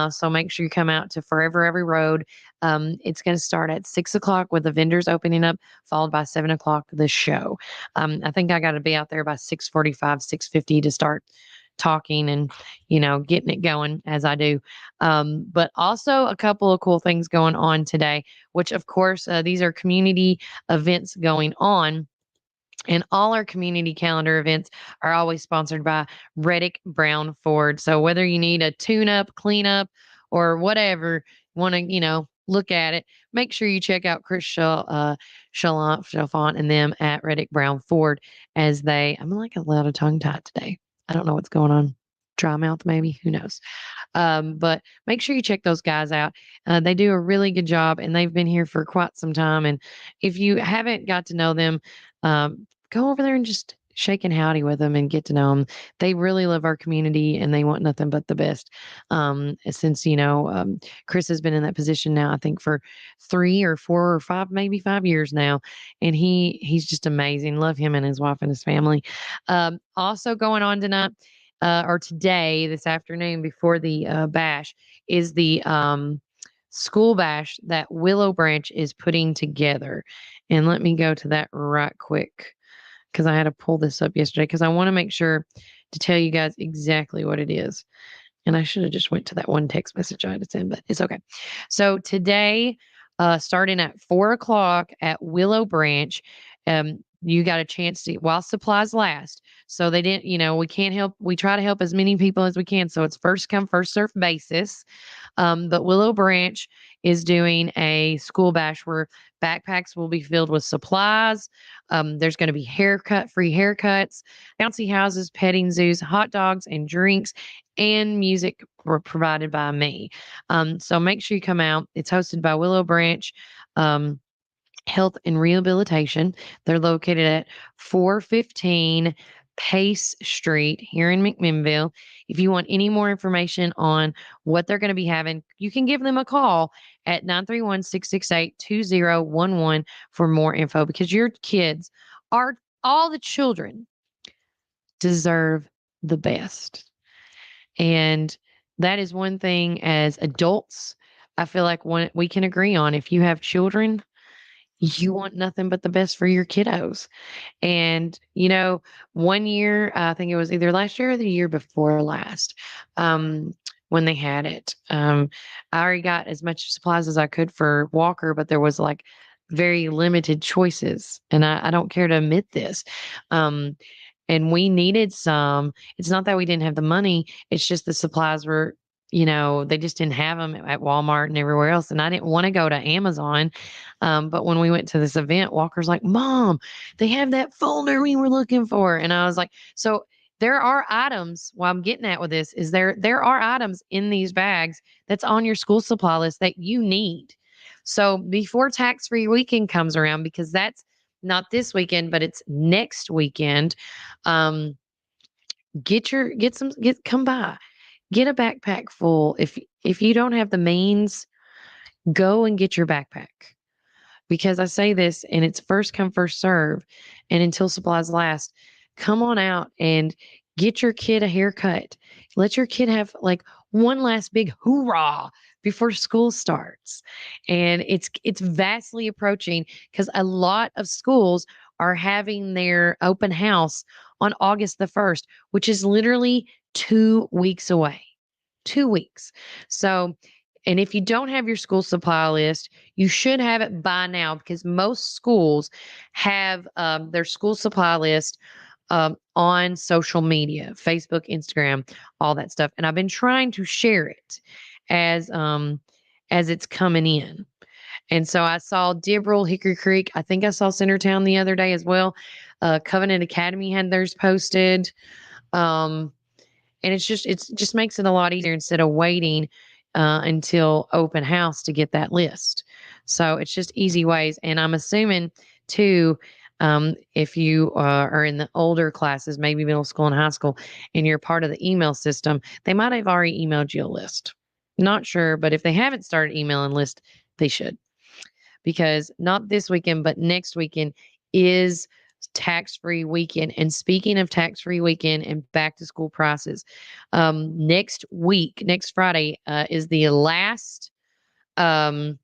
So make sure you come out to Forever Every Road. It's going to start at 6 o'clock with the vendors opening up, followed by 7 o'clock the show. I think I got to be out there by 6:45, 6:50 to start talking and getting it going as I do. But also a couple of cool things going on today, which of course these are community events going on. And all our community calendar events are always sponsored by Reddick Brown Ford. So whether you need a tune up, clean up, or whatever, want to, look at it, make sure you check out Chris Chalfant and them at Reddick Brown Ford I'm like a lot of tongue tied today. I don't know what's going on. Dry mouth, maybe. Who knows? But make sure you check those guys out. They do a really good job and they've been here for quite some time. And if you haven't got to know them, go over there and just shake and howdy with them and get to know them. They really love our community and they want nothing but the best. Since, Chris has been in that position now, I think for 3 or 4 or 5, maybe 5 years now. And he's just amazing. Love him and his wife and his family. Also going on tonight, or today, this afternoon, before the bash, is the school bash that Willow Branch is putting together. And let me go to that right quick because I had to pull this up yesterday because I want to make sure to tell you guys exactly what it is. And I should have just went to that one text message I had to send, but it's okay. So today, starting at 4 o'clock at Willow Branch, you got a chance to while supplies last. So they didn't, we can't help. We try to help as many people as we can. So it's first come, first serve basis. But Willow Branch is doing a school bash where backpacks will be filled with supplies. There's going to be free haircuts, bouncy houses, petting zoos, hot dogs, and drinks, and music were provided by me. So make sure you come out. It's hosted by Willow Branch. Health and Rehabilitation. They're located at 415 Pace Street here in McMinnville. If you want any more information on what they're going to be having, you can give them a call at 931-668-2011 for more info because your kids are all the children deserve the best. And that is one thing as adults, I feel like we can agree on. If you have children, you want nothing but the best for your kiddos. And, one year, I think it was either last year or the year before last, when they had it. I already got as much supplies as I could for Walker, but there was like very limited choices. And I don't care to admit this. Um, and we needed some. It's not that we didn't have the money, it's just the supplies were, they just didn't have them at Walmart and everywhere else. And I didn't want to go to Amazon. But when we went to this event, Walker's like, Mom, they have that folder we were looking for. And I was like, so there are items, what I'm getting at with this is there are items in these bags that's on your school supply list that you need. So before tax-free weekend comes around, because that's not this weekend, but it's next weekend, um, come by. Get a backpack full. If you don't have the means, go and get your backpack. Because I say this and it's first come, first serve. And until supplies last, come on out and get your kid a haircut. Let your kid have like one last big hoorah before school starts. And it's vastly approaching because a lot of schools are having their open house on August the 1st, which is literally 2 weeks away. 2 weeks. So, and if you don't have your school supply list, you should have it by now because most schools have their school supply list on social media, Facebook, Instagram, all that stuff. And I've been trying to share it as as it's coming in. And so I saw Dibble, Hickory Creek. I think I saw Centertown the other day as well. Covenant Academy had theirs posted. Um, and it just makes it a lot easier instead of waiting until open house to get that list. So it's just easy ways. And I'm assuming too, if you are in the older classes, maybe middle school and high school, and you're part of the email system, they might have already emailed you a list. Not sure, but if they haven't started emailing list, they should, because not this weekend, but next weekend is tax-free weekend. And speaking of tax-free weekend and back to school prices, next week, next Friday, is the last um,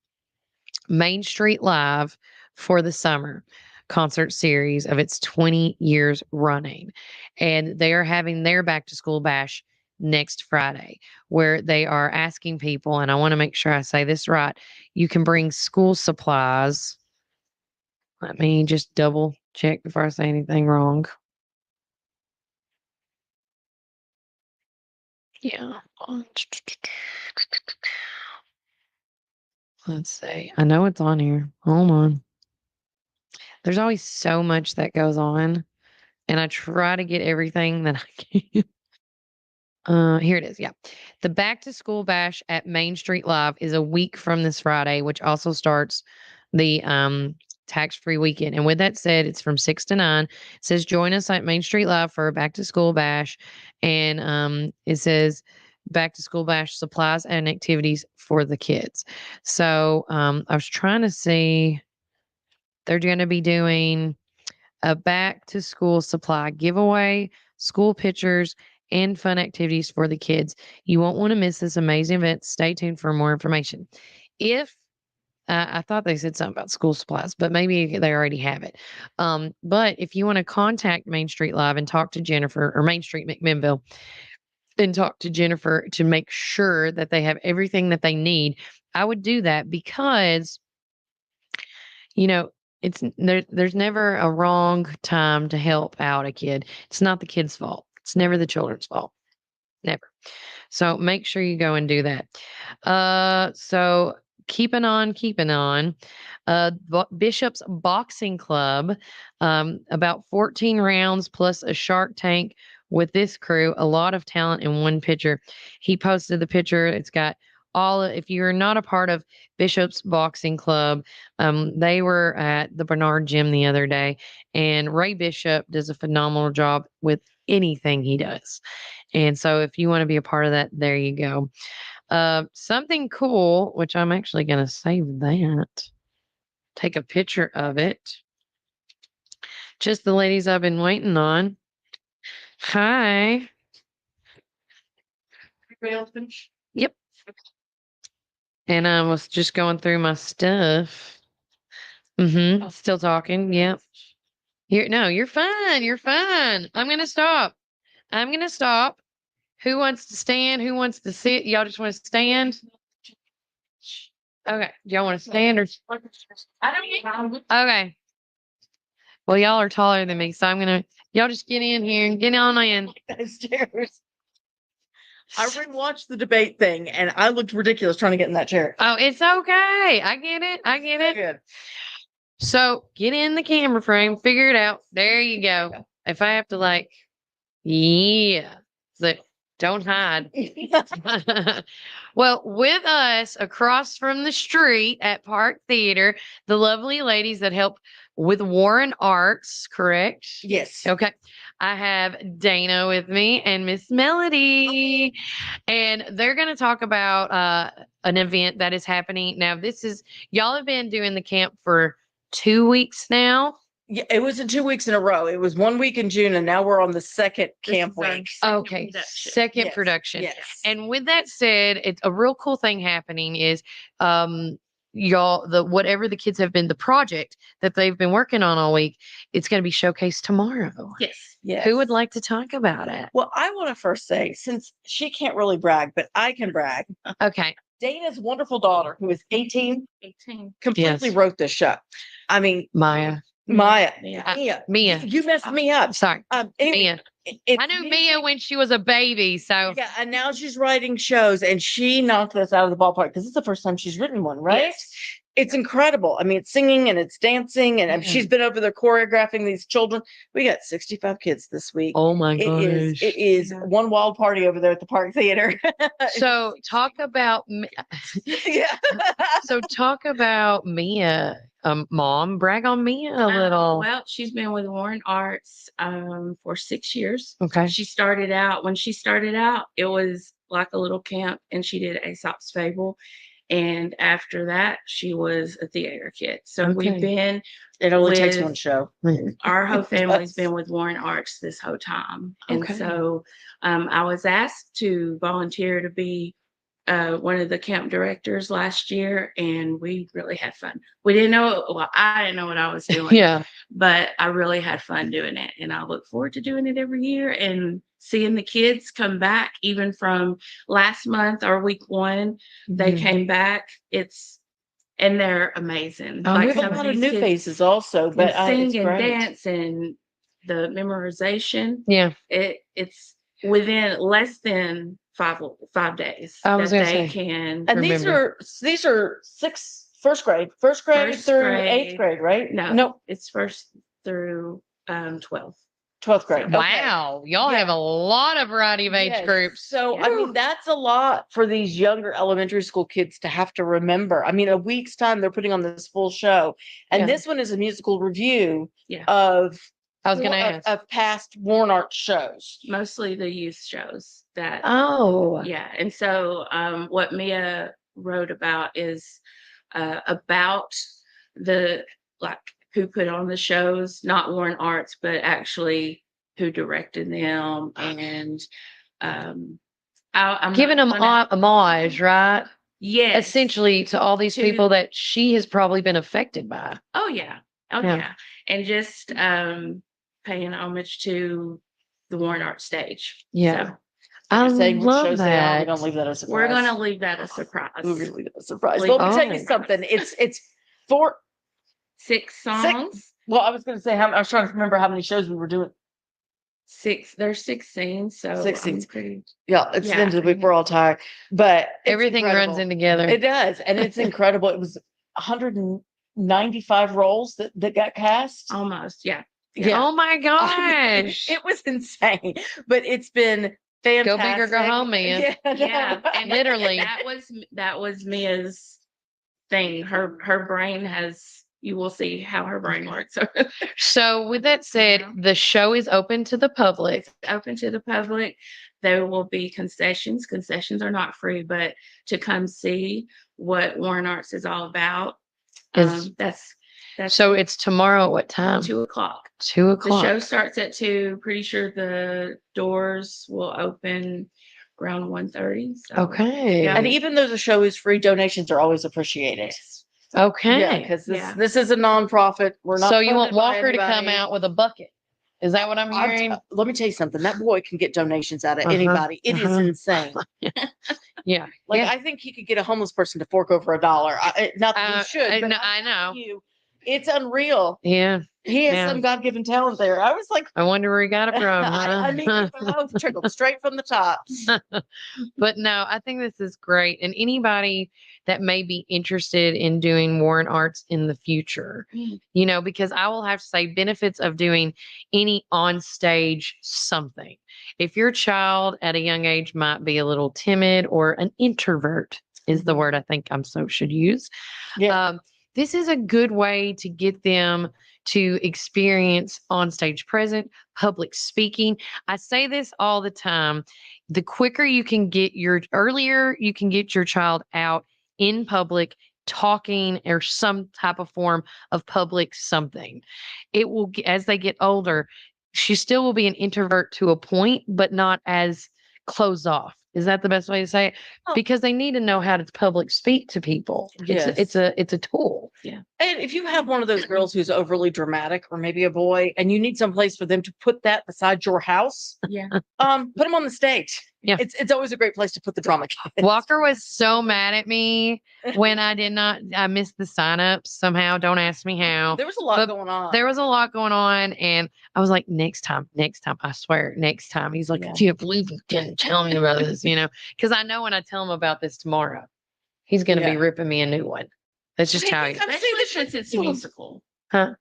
Main Street Live for the summer concert series of its 20 years running. And they are having their back to school bash next Friday, where they are asking people, and I want to make sure I say this right, you can bring school supplies. Let me just double check before I say anything wrong. Yeah. Let's see. I know it's on here. Hold on. There's always so much that goes on, and I try to get everything that I can. Here it is. Yeah. The back to school bash at Main Street Live is a week from this Friday, which also starts the tax-free weekend. And with that said, it's from 6 to 9. It says join us at Main Street Live for a back to school bash. And it says back to school bash supplies and activities for the kids. So I was trying to see, they're going to be doing a back to school supply giveaway, school pictures, and fun activities for the kids. You won't want to miss this amazing event. Stay tuned for more information. If I thought they said something about school supplies, but maybe they already have it. But if you want to contact Main Street Live and talk to Jennifer, or Main Street McMinnville, and talk to Jennifer to make sure that they have everything that they need, I would do that because you know, there's never a wrong time to help out a kid. It's not the kid's fault. It's never the children's fault. Never. So make sure you go and do that. So keeping on. Bishop's Boxing Club, about 14 rounds plus a Shark Tank with this crew. A lot of talent in one picture. He posted the picture. It's got if you're not a part of Bishop's Boxing Club, they were at the Bernard Gym the other day, and Ray Bishop does a phenomenal job with anything he does. And so if you want to be a part of that, there you go. Something cool, which I'm actually going to save that, take a picture of it. Just the ladies I've been waiting on. Hi. Yep. And I was just going through my stuff. Still talking. Yep. No, you're fine. You're fine. I'm going to stop. I'm going to stop. Who wants to stand? Who wants to sit? Y'all just want to stand? Okay. Do y'all want to stand or? Okay. Well, y'all are taller than me, so y'all just get in here and get on in. Those chairs. I rewatched the debate thing and I looked ridiculous trying to get in that chair. Oh, it's okay. I get it. I get it. Good. So get in the camera frame, figure it out. There you go. If I have to yeah, don't hide. Well, with us across from the street at Park Theater, the lovely ladies that help with Warren Arts, correct? Yes. Okay. I have Dana with me and Miss Melody, and they're going to talk about an event that is happening. Now, y'all have been doing the camp for 2 weeks now. Yeah, it was in 2 weeks in a row. It was 1 week in June, and now we're on the second camp week. Okay, second Yes, production. Yes. And with that said, it's a real cool thing happening is whatever the kids have been, the project that they've been working on all week, it's going to be showcased tomorrow. Yes. Who would like to talk about it? Well, I want to first say, since she can't really brag, but I can brag. Okay. Dana's wonderful daughter, who is 18, completely Yes. wrote this show. I mean, Mia. Mia. You messed me up. Sorry. Anyway, Mia. I knew Mia when she was a baby, so yeah, and now she's writing shows, and she knocked us out of the ballpark because it's the first time she's written one, right? Yes. It's incredible. I mean, it's singing and it's dancing, and she's been over there choreographing these children. We got 65 kids this week. Oh my gosh. It is one wild party over there at the Park Theater. So talk about Yeah. So talk about Mia. Mom, brag on Mia a little. Well, she's been with Warren Arts for 6 years. Okay. When she started out, it was like a little camp, and she did Aesop's Fable. And after that, she was a theater kid. So we've been, It only takes with- one show. our whole family's been with Warren Arts this whole time. And Okay. so I was asked to volunteer to be one of the camp directors last year, and we really had fun. We didn't know, well, I didn't know what I was doing, Yeah. but I really had fun doing it. And I look forward to doing it every year and seeing the kids come back, even from last month or week 1, they came back. And they're amazing. Oh, We have some a of lot of these new kids faces also, can but sing it's and great. dance, and the memorization, Yeah. it's within less than 5 days I was that gonna they say. can. And Remember. these are first grade First through grade. 8th grade, right? No, it's first through 12th. 12th grade. Okay. Wow. Y'all Yeah. have a lot of variety of age Yes. groups. So, I mean, that's a lot for these younger elementary school kids to have to remember. I mean, a week's time, they're putting on this full show. And Yeah. this one is a musical review Yeah. of I was going to ask. of past Warren Arts shows. Mostly the youth shows that. Oh. Yeah. And so what Mia wrote about is about the who put on the shows, not Warren Arts, but actually who directed them. And I'm Giving them homage, right? Yes. Essentially to all these people that she has probably been affected by. Oh yeah. Yeah. And just paying homage to the Warren Arts stage. Yeah. So I Saying which love shows they are, we that. don't leave that a surprise. we're gonna leave that a surprise. We're gonna leave that a surprise. Leave Well, let me tell it you a something. It's 4. 6 songs. Well, I was going to say I was trying to remember how many shows we were doing. 6. There's 6 scenes. So 6 I'm scenes. pretty. Yeah, it's the Yeah. end of the week. We're all tired, but it's Everything runs incredible. in together. It does, and it's incredible. It was 195 roles that got cast. Almost. Yeah. Yeah. Oh my I mean, gosh. it was insane, but it's been fantastic. Go big or go home, man. Yeah, Yeah. And Literally. that was Mia's thing. Her brain you will see how her brain works. So with that said, the show is open to the public. It's open to the public. There will be concessions. Concessions are not free, but to come see what Warren Arts is all about. That's So it's tomorrow at what time? 2:00. 2 The o'clock. show starts at 2. Pretty sure the doors will open around 1:30. So. Okay. Yeah. And even though the show is free, donations are always appreciated. Yes. Okay. Yeah, because this is a nonprofit. We're not. So you want funded by Walker to come anybody. out with a bucket. Is that what I'm hearing? Let me tell you something. That boy can get donations out of Uh-huh, anybody. It is insane. Yeah. Like, Yeah. I think he could get a homeless person to fork over $1. Not that he should, but I know. It's unreal. Yeah. He has Yeah. some God-given talent there. I was like, I wonder where he got it from. I mean, it both trickled straight from the top. But no, I think this is great. And anybody that may be interested in doing Warren Arts in the future, you know, because I will have to say benefits of doing any on stage something. If your child at a young age might be a little timid or an introvert is the word I think should use. Yeah. This is a good way to get them to experience on-stage present, public speaking. I say this all the time. The quicker you can get earlier you can get your child out in public talking or some type of form of public something. It will, as they get older, she still will be an introvert to a point, but not as closed off. Is that the best way to say it? Oh. Because they need to know how to public speak to people. Yes. It's a tool. Yeah. And if you have one of those girls who's overly dramatic, or maybe a boy, and you need some place for them to put that beside your house, Yeah. put them on the stage. Yeah. It's always a great place to put the drama kids. Walker was so mad at me when I missed the sign-ups somehow. Don't ask me how. There was a lot But going on. There was a lot going on, and I was like, next time, I swear, next time. He's like, I can't believe you didn't tell me about this, you know, because I know when I tell him about this tomorrow, he's going to be ripping me a new one. That's just how he is. Especially since it's musical. Huh?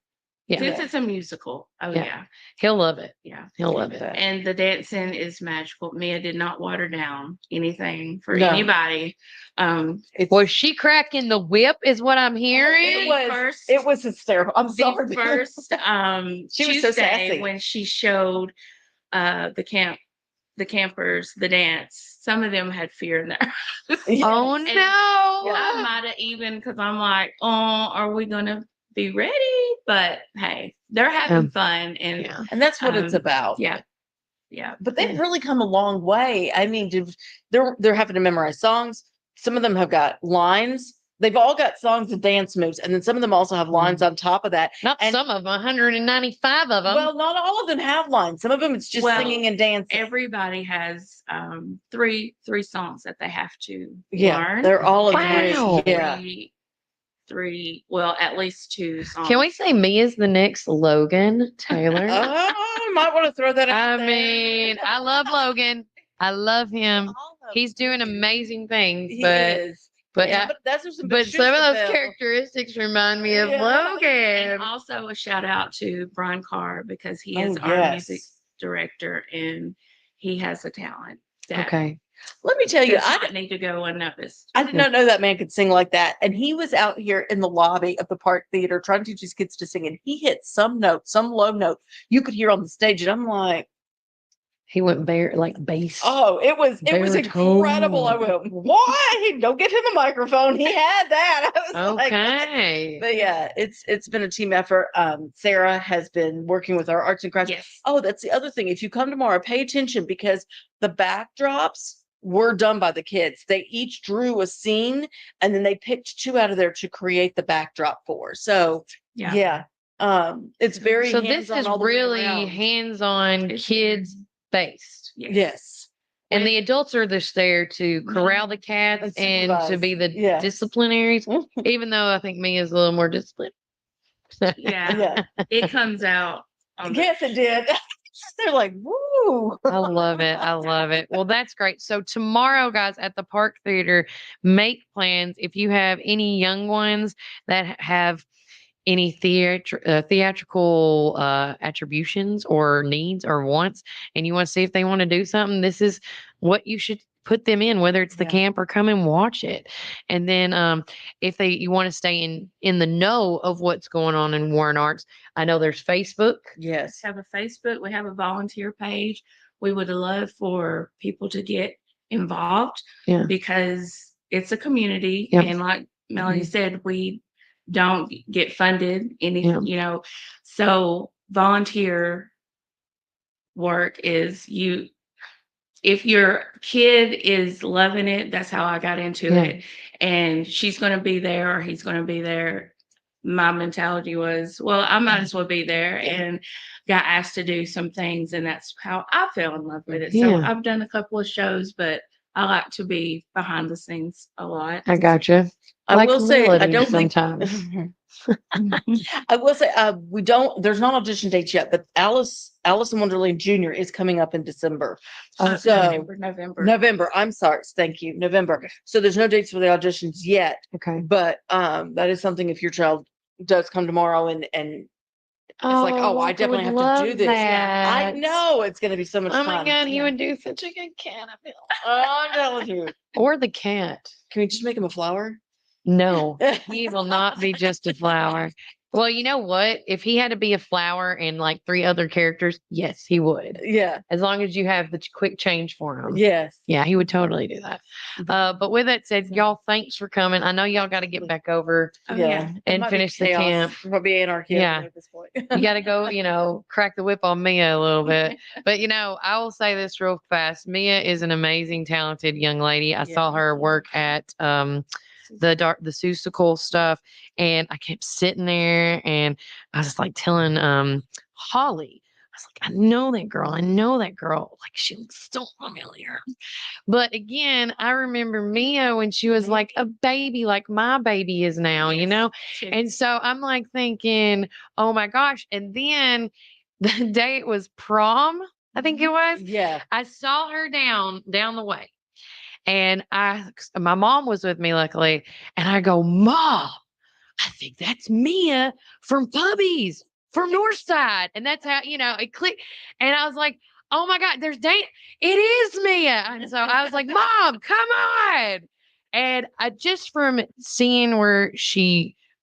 Yeah. Since it's a musical. Oh, Yeah. yeah. He'll love it. Yeah. He'll love it. And the dancing is magical. Mia did not water down anything for No. anybody. Was she cracking the whip is what I'm hearing? It was hysterical. I'm The sorry. first She was Tuesday so sassy. when she showed the campers the dance, some of them had fear in there. Oh And no. I might have even, because I'm like, oh, are we gonna be ready? But hey, they're having fun, and And that's what it's about. Yeah. Yeah. But they've really come a long way. I mean, they're having to memorize songs. Some of them have got lines. They've all got songs and dance moves, and then some of them also have lines on top of that. Not some of them, 195 of them. Well, not all of them have lines. Some of them it's just singing and dancing. Everybody has three songs that they have to learn. They're all Wow. Three, well, at least two songs. Can we say Mia's the next Logan Taylor? Oh, might want to throw that out there. mean, I love Logan. I love him. He's doing amazing things, He but is. but those are some but big shoes some of to those fill. characteristics remind me of Yeah. Logan. And also a shout out to Brian Carr, because he is our music director, and he has a talent that Okay. Let me tell you, does not need to go unnoticed. I did not know that man could sing like that. And he was out here in the lobby of the Park Theater trying to teach his kids to sing. And he hit some note, some low note you could hear on the stage. And I'm like, He went like bass. oh, it was Baritone. incredible. I went, why? Go get him a microphone. He had that. I was like, Okay. but yeah, it's been a team effort. Sarah has been working with our arts and crafts. Yes. Oh, that's the other thing. If you come tomorrow, pay attention, because the backdrops were done by the kids. They each drew a scene, and then they picked two out of there to create the backdrop for. So yeah. It's very So this is all the way really around. hands-on, kids based. Yes. And the adults are just there to corral the cats and to supervise. be the Yes. disciplinaries, even though I think Mia's a little more disciplined. Yeah. It comes out. Yes, it did. They're like, woo. I love it. I love it. Well, that's great. So tomorrow, guys, at the Park Theater, make plans. If you have any young ones that have any theatrical attributions or needs or wants, and you want to see if they want to do something, this is what you should put them in, whether it's the camp or come and watch it. And then if you want to stay in the know of what's going on in Warren Arts, I know there's Facebook. Yes. We have a Facebook. We have a volunteer page. We would love for people to get involved, because it's a community. And like Melanie said, we don't get funded anything, so volunteer work is if your kid is loving it. That's how I got into it, and she's going to be there or he's going to be there. My mentality was, well, I might as well be there, and got asked to do some things, and that's how I fell in love with it. Yeah. So I've done a couple of shows, but I like to be behind the scenes a lot. I gotcha. I Like will say, I Melody don't think, sometimes. I will say, there's not audition dates yet, but Alice in Wonderland Junior is coming up in December. So November, I'm sorry. Thank you. November. So there's no dates for the auditions yet, Okay. but that is something if your child does come tomorrow and it's like, oh, I Walker definitely would have to do love this. Yeah, I that. know it's going to be so much Oh fun. my God, he Yeah. would do such a good caterpillar. Oh, I'm telling you. Or the cat. Can we just make him a flower? No, he will not be just a flower. Well, you know what? If he had to be a flower and like 3 other characters, yes, he would. Yeah. As long as you have the quick change for him. Yes. Yeah, he would totally do that. But with that said, y'all, thanks for coming. I know y'all got to get back over Oh, Yeah. It and might be finish the chaos. camp. It might be anarchy Yeah. at this point. You got to go, crack the whip on Mia a little bit. But, I will say this real fast. Mia is an amazing, talented young lady. I saw her work at the Seussical stuff, and I kept sitting there and I was like telling Holly, I was like, I know that girl. Like, she looks so familiar. But again, I remember Mia when she was like a baby, like my baby is now, And so I'm like thinking, oh my gosh. And then the day it was prom, I think it was, Yeah. I saw her down the way. And my mom was with me, luckily. And I go, Mom, I think that's Mia from Pubby's from Northside. And that's how, it clicked. And I was like, oh my God, it is Mia. And so I was like, Mom, come on. And I just from seeing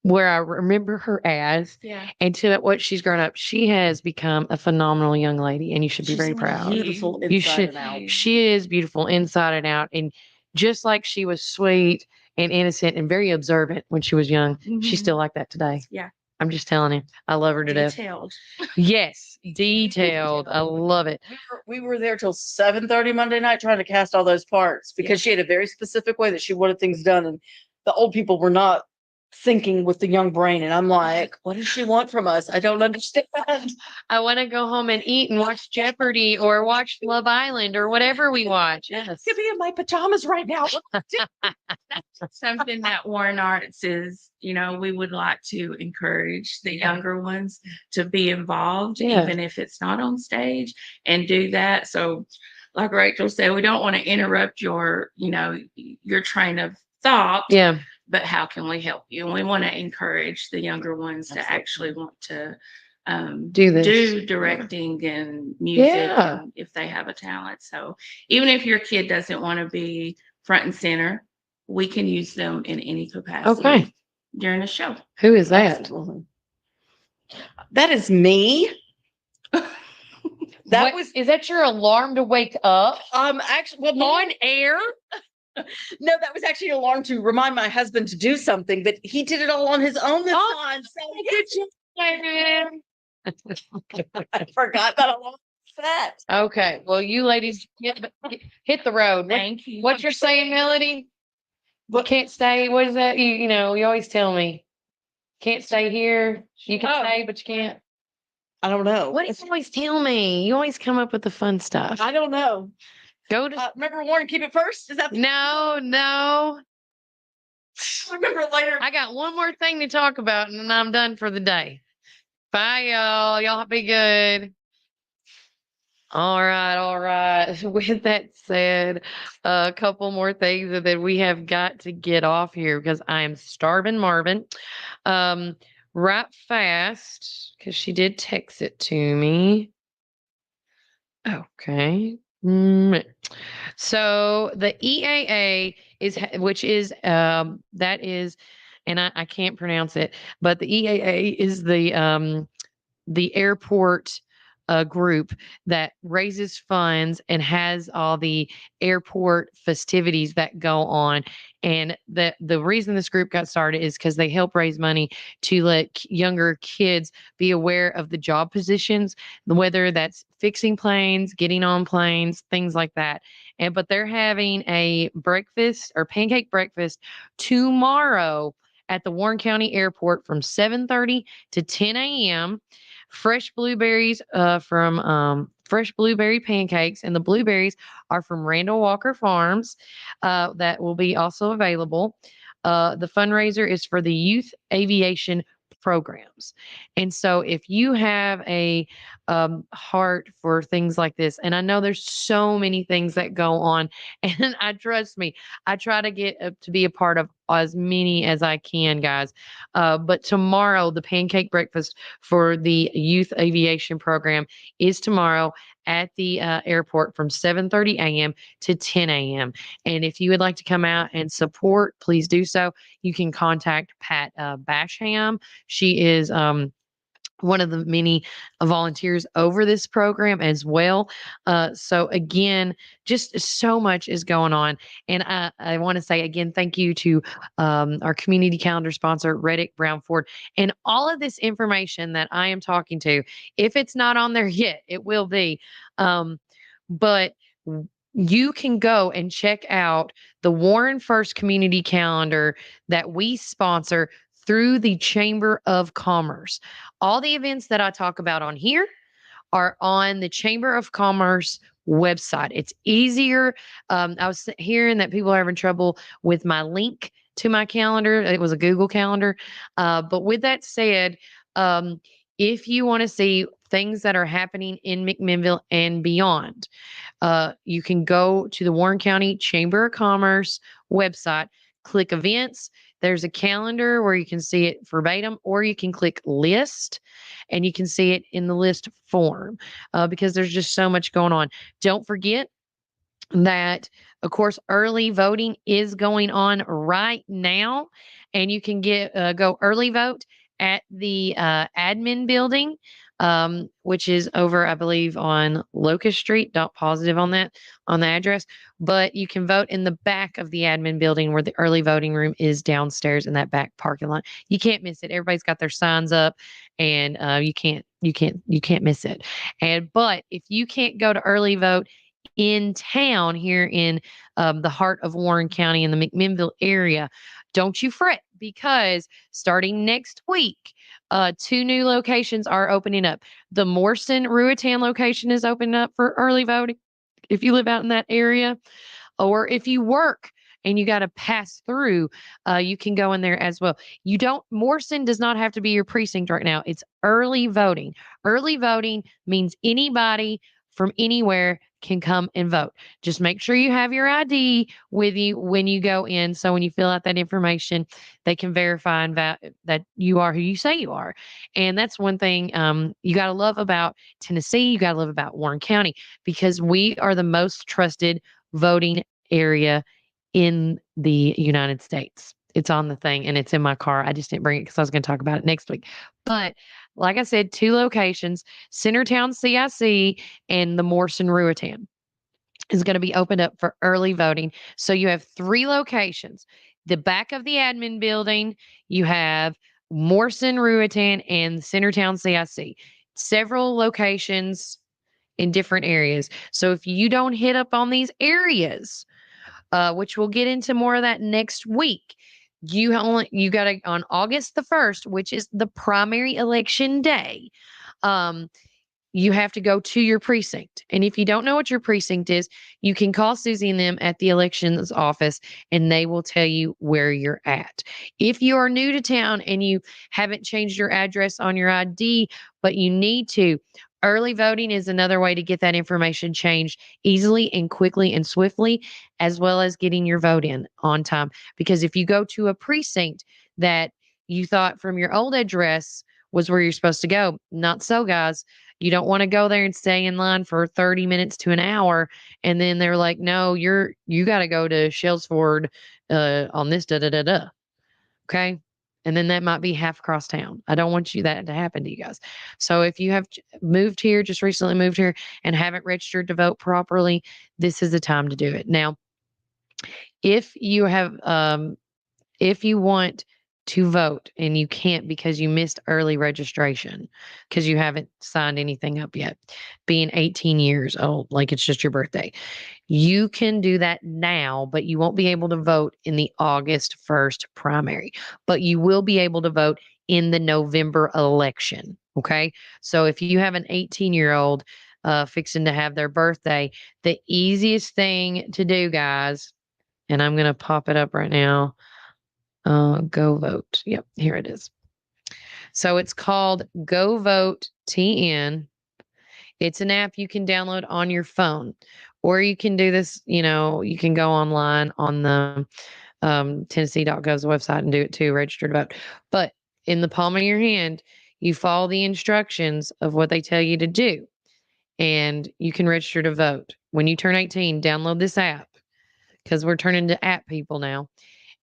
where I remember her as, and to what she's grown up, she has become a phenomenal young lady, and you should be very proud. Beautiful You inside should. and out. She is beautiful inside and out, and just like she was sweet and innocent and very observant when she was young, she's still like that today. Yeah. I'm just telling you, I love her to Detailed. death. Yes, detailed. I love it. We were there till 7:30 Monday night trying to cast all those parts because she had a very specific way that she wanted things done, and the old people were not thinking with the young brain. And I'm like, what does she want from us? I don't understand. I want to go home and eat and watch Jeopardy or watch Love Island or whatever we watch. Yes. Could be in my pajamas right now. Something that Warren Arts is, we would like to encourage the younger ones to be involved, even if it's not on stage, and do that. So like Rachel said, we don't want to interrupt your train of thought. Yeah. But how can we help you? And we want to encourage the younger ones to actually want to do directing and music if they have a talent. So even if your kid doesn't want to be front and center, we can use them in any capacity during a show. Who is that? Absolutely. That is me. Is that your alarm to wake up? Actually, on air. No, that was actually an alarm to remind my husband to do something, but he did it all on his own this time. So I forgot that alarm set. Okay. Well, you ladies hit the road. Thank you. What you're saying, Melody? What can't stay? What is that? You always tell me. Can't stay here. You can stay, but you can't. I don't know. What do you always tell me? You always come up with the fun stuff. I don't know. Go to remember Warren, keep it first? Is that No. Remember later. I got one more thing to talk about and then I'm done for the day. Bye, y'all. Y'all be good. All right. With that said, a couple more things that we have got to get off here because I am starving Marvin. Right fast, because she did text it to me. Okay. So the EAA which is that is, and I can't pronounce it, but the EAA is the airport group that raises funds and has all the airport festivities that go on. And the reason this group got started is because they help raise money to let younger kids be aware of the job positions, whether that's fixing planes, getting on planes, things like that. But they're having a breakfast or pancake breakfast tomorrow at the Warren County Airport from 7:30 to 10 a.m. fresh blueberries from fresh blueberry pancakes, and the blueberries are from Randall Walker Farms. That will be also available. The fundraiser is for the youth aviation programs. And so if you have a heart for things like this, and I know there's so many things that go on, and I trust me, I try to get to be a part of as many as I can, guys. But tomorrow, the pancake breakfast for the youth aviation program is tomorrow at the airport from 7:30 a.m. to 10 a.m. And if you would like to come out and support, please do so. You can contact Pat Basham. She is one of the many volunteers over this program as well. So again, just so much is going on. And I want to say again, thank you to our community calendar sponsor, Reddick Brown Ford. And all of this information that I am talking to, if it's not on there yet, it will be. But you can go and check out the Warren First Community Calendar that we sponsor through the Chamber of Commerce. All the events that I talk about on here are on the Chamber of Commerce website. It's easier. I was hearing that people are having trouble with my link to my calendar. It was a Google Calendar. But with that said, if you want to see things that are happening in McMinnville and beyond, you can go to the Warren County Chamber of Commerce website, click events. There's a calendar where you can see it verbatim, or you can click list and you can see it in the list form because there's just so much going on. Don't forget that, of course, early voting is going on right now, and you can go early vote at the admin building, which is over, I believe, on Locust Street. Not positive on that on the address, but you can vote in the back of the admin building where the early voting room is downstairs in that back parking lot. You can't miss it. Everybody's got their signs up, and you can't miss it. But if you can't go to early vote in town here in the heart of Warren County in the McMinnville area, don't you fret, because starting next week, two new locations are opening up. The Morrison Ruatan location is opening up for early voting if you live out in that area, or if you work and you got to pass through, you can go in there as well. Morrison does not have to be your precinct right now. It's early voting. Early voting means anybody from anywhere can come and vote. Just make sure you have your ID with you when you go in. So when you fill out that information, they can verify that you are who you say you are. And that's one thing you got to love about Tennessee. You got to love about Warren County, because we are the most trusted voting area in the United States. It's on the thing and it's in my car. I just didn't bring it because I was going to talk about it next week. But like I said, two locations, Centertown CIC and the Morrison Ruatan, is going to be opened up for early voting. So you have three locations. The back of the admin building, you have Morrison Ruatan and Centertown CIC. Several locations in different areas. So if you don't hit up on these areas, which we'll get into more of that next week. You got to, on August the 1st, which is the primary election day. You have to go to your precinct. And if you don't know what your precinct is, you can call Susie and them at the elections office and they will tell you where you're at. If you are new to town and you haven't changed your address on your ID, but you need to, early voting is another way to get that information changed easily and quickly and swiftly, as well as getting your vote in on time. Because if you go to a precinct that you thought from your old address was where you're supposed to go, not so, guys. You don't want to go there and stay in line for 30 minutes to an hour. And then they're like, no, you got to go to Shellsford on this, da, da, da, da. Okay. And then that might be half across town. I don't want that to happen to you guys. So if you have moved here, just recently moved here and haven't registered to vote properly, this is the time to do it. Now, if you want to vote, and you can't because you missed early registration because you haven't signed anything up yet, being 18 years old, like it's just your birthday. You can do that now, but you won't be able to vote in the August 1st primary, but you will be able to vote in the November election. Okay. So if you have an 18-year-old fixing to have their birthday, the easiest thing to do, guys, and I'm going to pop it up right now. Go vote. Yep, here it is. So it's called Go Vote TN. It's an app you can download on your phone, or you can do this, you can go online on the Tennessee.gov's website and do it too, register to vote. But in the palm of your hand, you follow the instructions of what they tell you to do, and you can register to vote. When you turn 18, download this app because we're turning to app people now.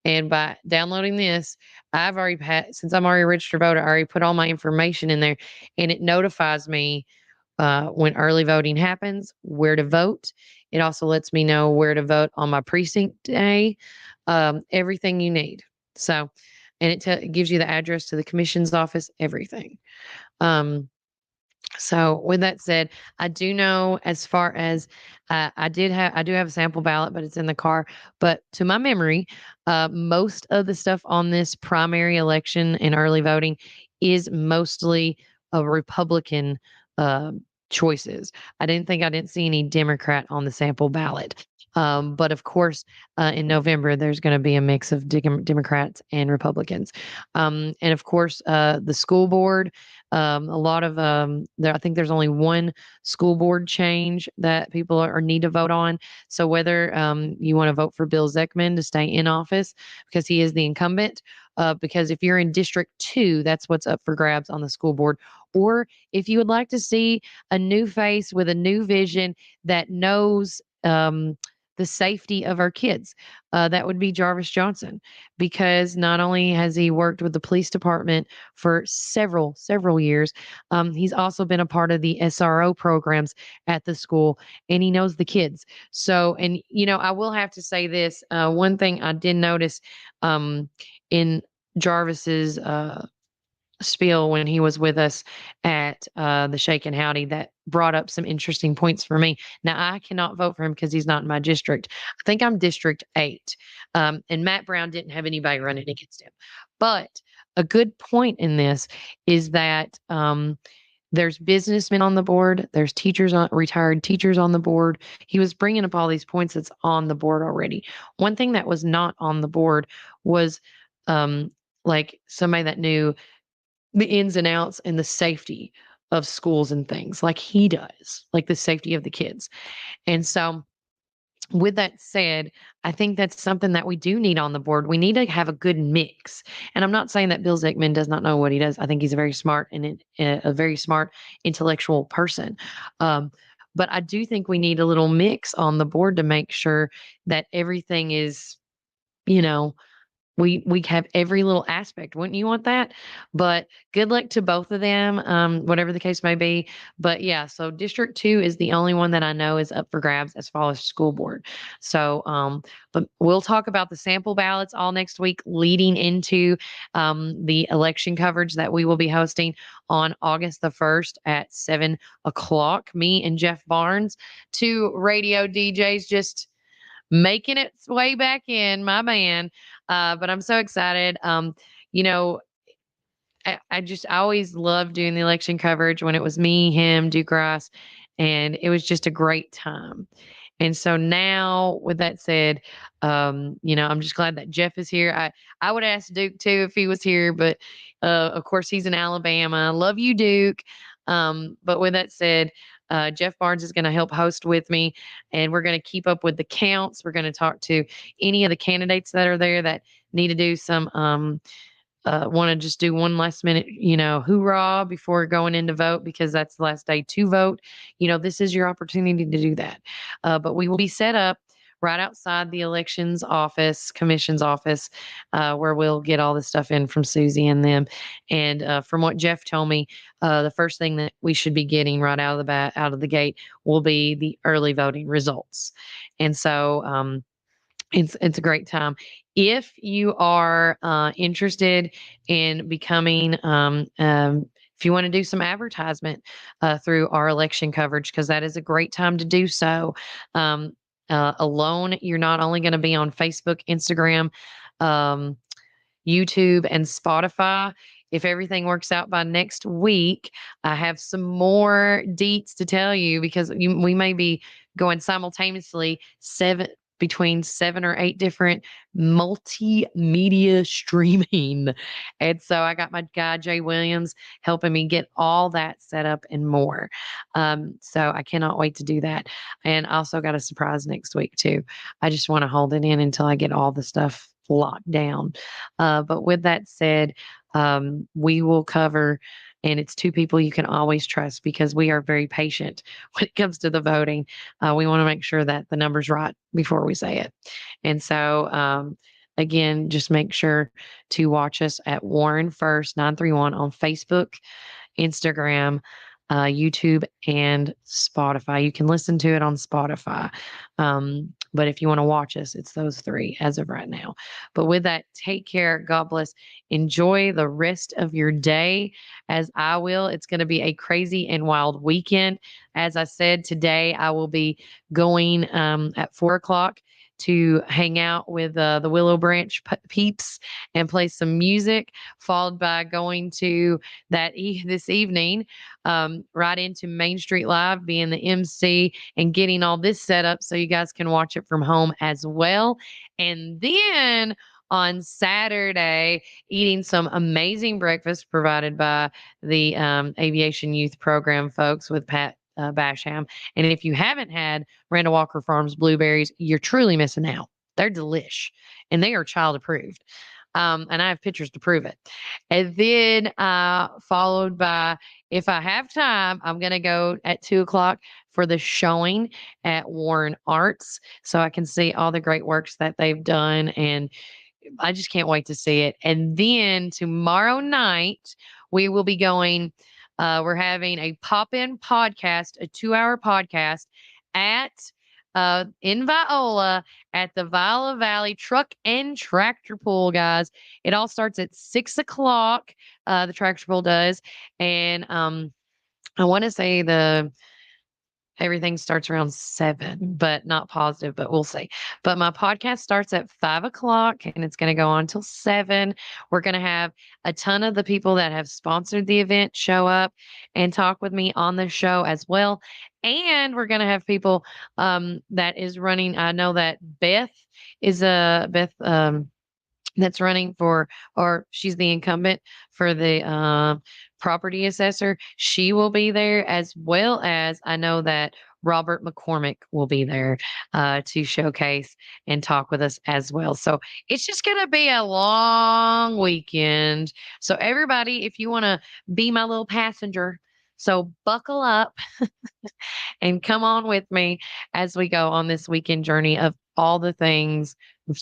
And by downloading this, I've already had, since I'm already a registered voter, I already put all my information in there, and it notifies me when early voting happens, where to vote. It also lets me know where to vote on my precinct day, everything you need. So, and it gives you the address to the commission's office, everything. So with that said, I do know as far as I do have a sample ballot, but it's in the car. But to my memory, most of the stuff on this primary election and early voting is mostly a Republican uh, choices. I didn't see any Democrat on the sample ballot. But of course, in November, there's going to be a mix of Democrats and Republicans. And of course, the school board, a lot of I think there's only one school board change that people need to vote on. So whether you want to vote for Bill Zeckman to stay in office because he is the incumbent, because if you're in District 2, that's what's up for grabs on the school board. Or if you would like to see a new face with a new vision that knows the safety of our kids, that would be Jarvis Johnson, because not only has he worked with the police department for several years, he's also been a part of the SRO programs at the school, and he knows the kids. So, and I will have to say this: one thing I did notice in Jarvis's spiel when he was with us at the Shake and Howdy that brought up some interesting points for me. Now, I cannot vote for him because he's not in my district. I think I'm District 8. And Matt Brown didn't have anybody running against him. But a good point in this is that there's businessmen on the board. There's retired teachers on the board. He was bringing up all these points that's on the board already. One thing that was not on the board was like somebody that knew the ins and outs and the safety of schools and things like he does, like the safety of the kids. And so, with that said, I think that's something that we do need on the board. We need to have a good mix. And I'm not saying that Bill Zickman does not know what he does. I think he's a very smart and a very smart intellectual person. But I do think we need a little mix on the board to make sure that everything is, you know, we have every little aspect. Wouldn't you want that? But good luck to both of them, whatever the case may be. But yeah, so District 2 is the only one that I know is up for grabs as far as school board. So, but we'll talk about the sample ballots all next week, leading into the election coverage that we will be hosting on August the 1st at 7 o'clock. Me and Jeff Barnes, two radio DJs, just making its way back in, my man. But I'm so excited. You know, I always loved doing the election coverage when it was me, him, Duke Rice, and it was just a great time. And so now, with that said, I'm just glad that Jeff is here. I would ask Duke too if he was here, but of course he's in Alabama. Love you, Duke. But with that said, Jeff Barnes is going to help host with me, and we're going to keep up with the counts. We're going to talk to any of the candidates that are there that need to do some want to just do one last minute, hoorah before going in to vote because that's the last day to vote. This is your opportunity to do that. But we will be set up right outside the commission's office, where we'll get all the stuff in from Susie and them. And from what Jeff told me, the first thing that we should be getting right out of the gate will be the early voting results. And so, it's a great time. if you are interested in becoming, if you want to do some advertisement through our election coverage, because that is a great time to do so. Alone, you're not only going to be on Facebook, Instagram, um, YouTube, and Spotify. If everything works out by next week, I have some more deets to tell you because we may be going simultaneously between 7 or 8 different multimedia streaming. And so I got my guy Jay Williams helping me get all that set up and more. So I cannot wait to do that. And I also got a surprise next week too. I just want to hold it in until I get all the stuff locked down. But with that said, we will cover, and it's 2 people you can always trust because we are very patient when it comes to the voting. We want to make sure that the number's right before we say it. And so, again, just make sure to watch us at Warren First 931 on Facebook, Instagram, YouTube, and Spotify. You can listen to it on Spotify. But if you want to watch us, it's those 3 as of right now. But with that, take care. God bless. Enjoy the rest of your day as I will. It's going to be a crazy and wild weekend. As I said, today I will be going at 4 o'clock to hang out with the Willow Branch peeps and play some music, followed by going to this evening right into Main Street Live, being the MC and getting all this set up so you guys can watch it from home as well. And then on Saturday, eating some amazing breakfast provided by the Aviation Youth Program folks with Pat Basham. And if you haven't had Randall Walker Farms blueberries, you're truly missing out. They're delish and they are child approved. And I have pictures to prove it. And then followed by, if I have time, I'm going to go at 2 o'clock for the showing at Warren Arts so I can see all the great works that they've done. And I just can't wait to see it. And then tomorrow night, we will be going, we're having a pop-in podcast, a 2-hour podcast at in Viola at the Viola Valley Truck and Tractor Pool, guys. It all starts at 6 o'clock. The tractor pool does. And I want to say everything starts around 7, but not positive, but we'll see. But my podcast starts at 5 o'clock and it's going to go on till 7. We're going to have a ton of the people that have sponsored the event show up and talk with me on the show as well. And we're going to have people that is running. I know that Beth is that's running for, or she's the incumbent for the property assessor. She will be there, as well as I know that Robert McCormick will be there to showcase and talk with us as well. So it's just going to be a long weekend. So everybody, if you want to be my little passenger, so buckle up and come on with me as we go on this weekend journey of all the things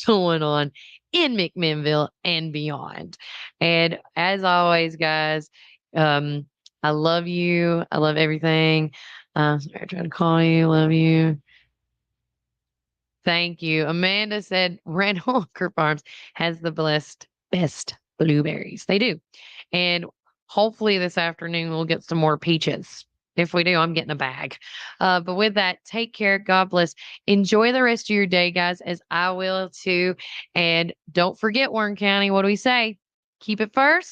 going on in McMinnville and beyond. And as always, guys, I love you. I love everything. Sorry, I tried to call you. Love you. Thank you. Amanda said Randall Walker Farms has the best blueberries. They do. And hopefully this afternoon we'll get some more peaches. If we do, I'm getting a bag. But with that, take care. God bless. Enjoy the rest of your day, guys, as I will too. And don't forget, Warren County, what do we say? Keep it first.